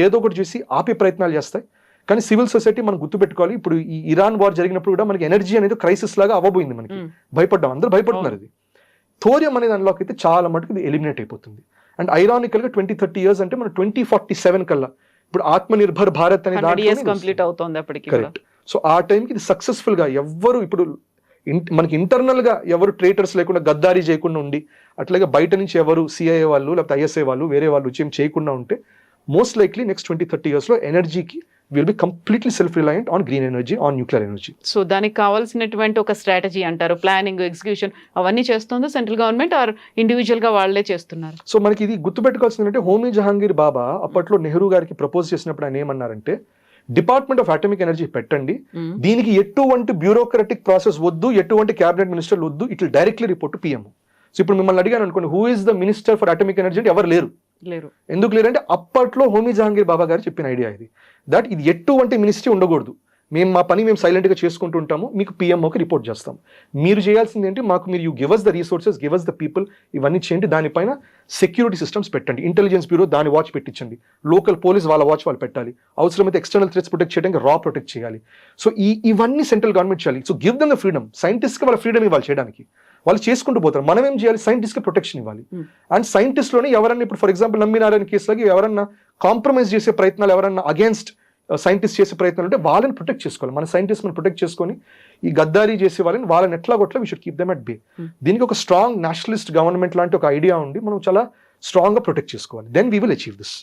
ఏదో ఒకటి చేసి ఆపే ప్రయత్నాలు చేస్తాయి. కానీ సివిల్ సొసైటీ మనం గుర్తుపెట్టుకోవాలి. ఇప్పుడు ఈ ఇరాన్ వార్ జరిగినప్పుడు కూడా మనకి ఎనర్జీ అనేది క్రైసిస్ లాగా అవ్వబోయింది. మనకి భయపడ్డాం, అందరూ భయపడుతున్నారు. ఇది థోరియం అనేది అన్లాక్ అయితే చాలా మటుకు ఇది ఎలిమినేట్ అయిపోతుంది. అండ్ ఐరానికల్గా 20-30 years అంటే మనం 2047 కల్లా ఇప్పుడు ఆత్మనిర్భర్ భారత్ అనే దాంట్లో కంప్లీట్ అవుతుంది అప్పటికి. కరెక్ట్. సో ఆ టైంకి ఇది సక్సెస్ఫుల్ గా ఎవ్వరు ఇప్పుడు మనకి ఇంటర్నల్ గా ఎవరు ట్రేటర్స్ లేకుండా గద్దారీ చేయకుండా ఉండి, అట్లాగే బయట నుంచి ఎవరు సిఐఏ వాళ్ళు లేకపోతే ఐఎస్ఐ వాళ్ళు వేరే వాళ్ళు వచ్చి ఏం చేయకుండా ఉంటే మోస్ట్ లైక్లీ నెక్స్ట్ 20-30 years లో ఎనర్జీకి will be completely self reliant on green energy, on nuclear energy. So దానికి కావాల్సినటువంటి ఒక స్ట్రాటజీ అంటారు, ప్లానింగ్, ఎగ్జిక్యూషన్ అవన్నీ చేస్తుందో సెంట్రల్ గవర్నమెంట్ ఆర్ ఇండివిజువల్ గా వాళ్ళే చేస్తున్నారు? సో మనకి ఇది గుర్తుపెట్టుకోవాల్సింది అంటే హోమీ జహాంగీర్ బాబా అప్పట్లో నెహ్రూ గారికి ప్రపోజ్ చేసినప్పుడు ఆయన ఏమన్నారంటే డిపార్ట్మెంట్ ఆఫ్ అటామిక్ ఎనర్జీ పెట్టండి, దీనికి ఎటువంటి బ్యూరోక్రటిక్ ప్రాసెస్ వద్దు, ఎటువంటి క్యాబినెట్ మినిస్టర్లు వద్దు, it will directly report to PM. So ఇప్పుడు మిమ్మల్ని అడిగాను అనుకోండి, who is the minister for atomic energy అంటే ఎవరు లేరు. ఎందుకు లేరంటే అప్పట్లో హోమీ జహాంగీర్ బాబా గారు చెప్పిన ఐడియా ఇది, దట్ ఇది ఎటువంటి మినిస్ట్రీ ఉండకూడదు, మేము మా పని మేము సైలెంట్గా చేసుకుంటూ ఉంటాము, మీకు పిఎంఓకి రిపోర్ట్ చేస్తాం, మీరు చేయాల్సింది ఏంటి, మాకు మీరు you give us the resources, give us the people, ఇవన్నీ చేయండి, దానిపైన సెక్యూరిటీ సిస్టమ్స్ పెట్టండి, ఇంటెలిజెన్స్ బ్యూరో దాని వాచ్ పెట్టించండి, లోకల్ పోలీస్ వాళ్ళ వాచ్ వాళ్ళు పెట్టాలి, అవసరమైతే ఎక్స్టర్నల్ థ్రెట్స్ ప్రొటెక్ట్ చేయడానికి రా ప్రొటెక్ట్ చేయాలి. సో ఇవన్నీ సెంట్రల్ గవర్నమెంట్ చేయాలి. So give them the freedom, సైంటిస్ట్కి వాళ్ళ ఫ్రీడమ్ ఇవ్వాలి చేయడానికి, వాళ్ళు చేసుకుంటూ పోతారు. మనం ఏం చేయాలి, సైంటిస్ట్కి ప్రొటెక్షన్ ఇవ్వాలి. అండ్ సైంటిస్ట్లోనే ఎవరన్నా ఇప్పుడు ఫర్ ఎగ్జాంపుల్ నమ్మినారాయణ కేసులకి ఎవరన్నా కాంప్రమైజ్ చేసే ప్రయత్నాలు, ఎవరన్నా అగేన్స్ట్ సైంటిస్ట్ చేసే ప్రయత్నాలు ఉంటే వాళ్ళని ప్రొటెక్ట్ చేసుకోవాలి. మన సైంటిస్ట్ మనం ప్రొటెక్ట్ చేసుకొని ఈ గద్దారీ చేసే వాళ్ళని ఎట్లా కొట్లా we should keep them at bay. దీనికి ఒక స్ట్రాంగ్ నేషనలిస్ట్ గవర్నమెంట్ లాంటి ఒక ఐడియా ఉండి మనం చాలా స్ట్రాంగ్ గా ప్రొటెక్ట్ చేసుకోవాలి. Then we will achieve this.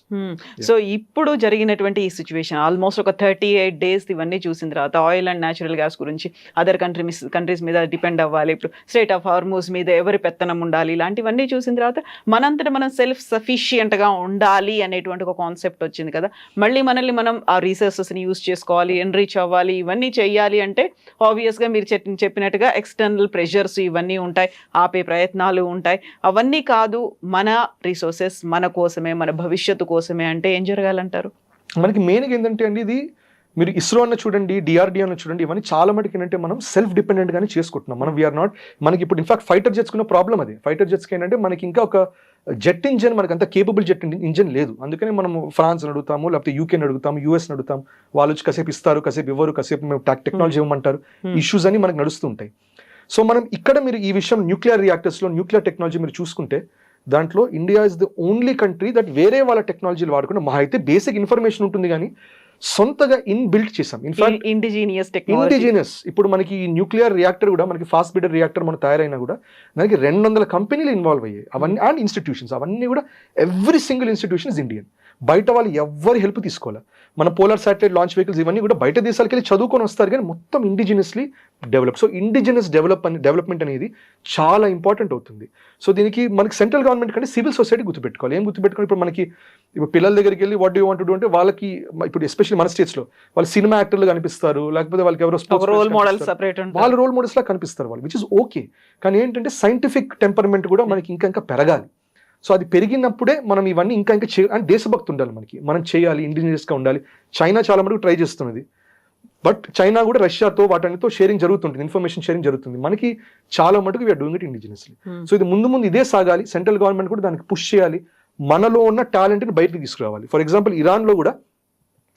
So ఇప్పుడు జరిగినటువంటి ఈ సిచ్యువేషన్ ఆల్మోస్ట్ ఒక 38 days ఇవన్నీ చూసిన తర్వాత ఆయిల్ అండ్ న్యాచురల్ గ్యాస్ గురించి అదర్ కంట్రీస్ మీద డిపెండ్ అవ్వాలి, ఇప్పుడు స్ట్రైట్ ఆఫ్ హార్మూజ్ మీద ఎవరి పెత్తనం ఉండాలి, ఇలాంటివన్నీ చూసిన తర్వాత మనంతట మనం సెల్ఫ్ సఫిషియంట్ గా ఉండాలి అనేటువంటి ఒక కాన్సెప్ట్ వచ్చింది కదా. మళ్ళీ మనల్ని మనం ఆ రీసోర్సెస్ ని యూజ్ చేసుకోవాలి, ఎన్రిచ్ అవ్వాలి, ఇవన్నీ చేయాలి అంటే ఆబ్వియస్ గా మీరు చెప్పినట్టుగా ఎక్స్టర్నల్ ప్రెషర్స్ ఇవన్నీ ఉంటాయి, ఆపే ప్రయత్నాలు ఉంటాయి. అవన్నీ కాదు, మన రిసోర్సెస్ మన కోసమే, మన భవిష్యత్తు కోసమే అంటే ఏం జరగాలంటారు? మనకి మెయిన్గా ఏంటంటే అండి, ఇది మీరు ఇస్రో అన్న చూడండి, డిఆర్డిఓ అన్న చూడండి, ఇవన్నీ చాలా మటుకు ఏంటంటే మనం సెల్ఫ్ డిపెండెంట్ గానే చేసుకుంటున్నాం. మనం వీఆర్ నాట్, మనకి ఇప్పుడు ఇన్ఫాక్ట్ ఫైటర్ జెట్స్ కున్న ప్రాబ్లం అది. ఫైటర్ జెట్స్కి ఏంటంటే మనకి ఇంకా ఒక జెట్ ఇంజన్, మనకి అంత కేపబుల్ జెట్ ఇంజన్ లేదు. అందుకని మనం ఫ్రాన్స్ అడుగుతాము, లేకపోతే యూకేని అడుగుతాము, యూఎస్ అడుగుతాము, వాళ్ళు వచ్చి కాసేపు ఇస్తారు, కాసేపు ఇవ్వరు, కాసేపు మేము టెక్నాలజీ ఇవ్వమంటారు, ఇష్యూస్ అని మనకు నడుస్తుంటాయి. సో మనం ఇక్కడ మీరు ఈ విషయం న్యూక్లియర్ రియాక్టర్స్లో న్యూక్లియర్ టెక్నాలజీ మీరు చూసుకుంటే దాంట్లో India is the only country that వేరే వాళ్ళ టెక్నాలజీలు వాడకుండా మహా అయితే బేసిక్ ఇన్ఫర్మేషన్ ఉంటుంది కానీ సొంతగా బిల్డ్ చేసాం. In fact indigenous. ఇప్పుడు మనకి ఈ న్యూక్లియర్ రియాక్టర్ కూడా మనకి ఫాస్ట్ బ్రీడర్ రియాక్టర్ మనం తయారైనా కూడా దానికి 200 కంపెనీలు ఇన్వాల్వ్ అయ్యాయి, అవన్నీ అండ్ ఇన్స్టిట్యూషన్స్, అవన్నీ కూడా every single institution is Indian. బయట వాళ్ళు ఎవరి హెల్ప్ తీసుకోవాలి. మన పోలార్ శాటిలైట్ లాంచ్ వెహికల్స్ ఇవన్నీ కూడా బయట దేశాలకి వెళ్ళి చదువుకొని వస్తారు కానీ మొత్తం indigenously develop. So indigenous development అనేది చాలా ఇంపార్టెంట్ అవుతుంది. సో దీనికి మనకి సెంట్రల్ గవర్నమెంట్ కంటే సివిల్ సొసైటీ గుర్తుపెట్టుకోవాలి. ఏం గుర్తుపెట్టుకోవాలి, ఇప్పుడు మనకి ఇప్పుడు పిల్లల దగ్గరికి వెళ్ళి what you want to do అంటే వాళ్ళకి ఇప్పుడు ఎస్పెషల్లీ మన స్టేట్స్లో వాళ్ళు సినిమా యాక్టర్లు కనిపిస్తారు, లేకపోతే వాళ్ళకి ఎవరో రోల్ మోడల్ సెపరేట్ వాళ్ళు రోల్ మోడల్స్ లా కనిపిస్తారు వాళ్ళు, విచ్ ఇస్ ఓకే. కానీ ఏంటంటే సైంటిఫిక్ టెంపర్మెంట్ కూడా మనకి ఇంకా పెరగాలి. సో అది పెరిగినప్పుడే మనం ఇవన్నీ ఇంకా అండ్ దేశభక్తి ఉండాలి మనకి, మనం చేయాలి, ఇండిజినియస్గా ఉండాలి. చైనా చాలా మటుకు ట్రై చేస్తున్నది, బట్ చైనా కూడా రష్యాతో వాటితో షేరింగ్ జరుగుతుంటుంది, ఇన్ఫర్మేషన్ షేరింగ్ జరుగుతుంది. మనకి చాలా మటుకు we're doing it indigenously. So ఇది ముందు ఇదే సాగాలి. సెంట్రల్ గవర్నమెంట్ కూడా దానికి పుష్ చేయాలి, మనలో ఉన్న టాలెంట్ని బయటకు తీసుకురావాలి. ఫర్ ఎగ్జాంపుల్ ఇరాన్లో కూడా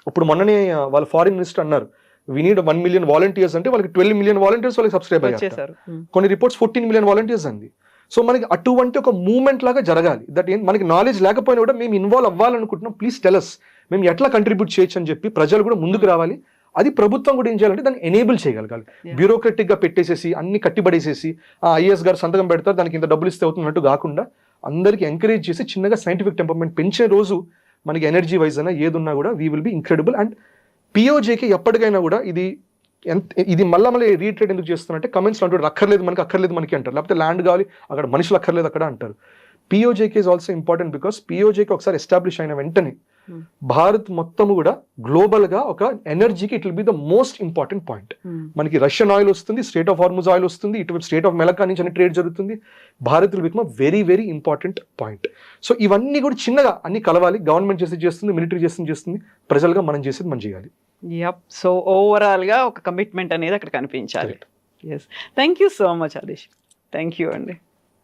ఇప్పుడు మొన్ననే వాళ్ళ ఫారిన్ మినిస్టర్ అన్నారు వీ నీడ్ 1 million వాలంటీర్స్ అంటే వాళ్ళకి 12 million వాలంటీర్స్ వాళ్ళకి సబ్స్క్రైబ్ అయ్యారు. కొన్ని రిపోర్ట్స్ 14 million వాలంటీర్స్ అంది. సో మనకి అటువంటి ఒక మూవ్మెంట్ లాగా జరగాలి. దట్ మనకి నాలెడ్జ్ లేకపోయినా కూడా మేము ఇన్వాల్వ్ అవ్వాలనుకుంటున్నాం, ప్లీజ్ టెల్ us, మేము ఎట్లా కంట్రిబ్యూట్ చేయొచ్చు అని చెప్పి ప్రజలు కూడా ముందుకు రావాలి. అది ప్రభుత్వం కూడా ఏం చేయాలంటే దాన్ని ఎనేబుల్ చేయగలగాలి. బ్యూరోక్రటిక్ గా పెట్టేసేసి అన్ని కట్టిబడేసేసి ఐఏఎస్ గారు సంతకం పెడతారు దానికి ఇంత డబ్బులు ఇస్తే అవుతున్నట్టు కాకుండా అందరికి ఎంకరేజ్ చేసి చిన్నగా సైంటిఫిక్ టెంపర్మెంట్ పెంచే రోజు మనకి ఎనర్జీ వైజ్ అయినా ఏదున్నా కూడా we will be incredible. And పిఓజేకి ఎప్పటికైనా కూడా ఇది మళ్ళీ రీట్రేట్ ఎందుకు చేస్తున్నట్టే కమెంట్స్ అంటారు, అక్కర్లేదు మనకి అంటారు, లేకపోతే ల్యాండ్ కావాలి అక్కడ మనుషులు అక్కర్లేదు అక్కడ అంటారు. పిఓజేకి ఈజ్ ఆల్సో ఇంపార్టెంట్ బికాస్ పిఓజేకి ఒకసారి ఎస్టాబ్లిష్ అయిన వెంటనే భారత్ మొత్తము కూడా గ్లోబల్ గా ఒక ఎనర్జీకి it will be the most important point. మనకి రష్యన్ ఆయిల్ వస్తుంది, స్ట్రేట్ ఆఫ్ హార్ముజ్ ఆయిల్ వస్తుంది, ఇటు స్ట్రేట్ ఆఫ్ మెలకా నుంచి అన్ని ట్రేడ్ జరుగుతుంది. Bharat will become very very important point. So ఇవన్నీ కూడా చిన్నగా అన్ని కలవాలి. గవర్నమెంట్ చేస్తుంది, మిలిటరీ చేస్తుంది, ప్రజలుగా మనం చేసేది మనం చేయాలి. సో ఓవరాల్ గా ఒక కమిట్మెంట్ అనేది అక్కడ కనిపించాలి. Thank you so much Adesh. Thank you అండి.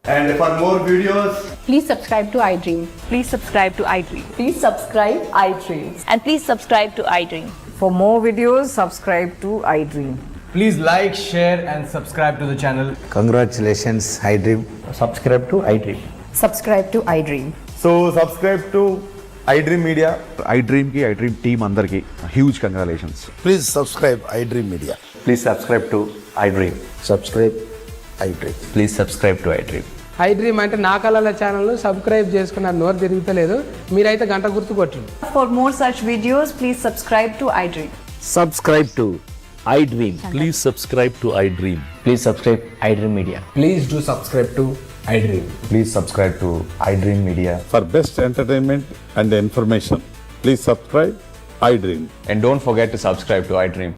And for more videos, please subscribe to iDream. Please subscribe to iDream. Please subscribe iDream. And please subscribe to iDream. For more videos, subscribe to iDream. please like, share and subscribe to the channel. Congratulations, iDream. Subscribe to iDream. Subscribe to iDream. So subscribe to iDream Media. iDream ki iDream team andarki huge congratulations. Please subscribe iDream Media. Please subscribe to iDream. Subscribe iDream. Please subscribe to iDream. I dream అంటే నా కళల channel subscribe చేసుకున్నారు, నోరు తిరుగుతలేదు. మీరైతే గంట గుర్తు కొట్టండి. For more such videos, please subscribe to iDream. Subscribe to iDream. Please subscribe to iDream. Please subscribe iDream Media. Please do subscribe to iDream. Please subscribe to iDream Media. For best entertainment and information, please subscribe iDream. And don't forget to subscribe to iDream.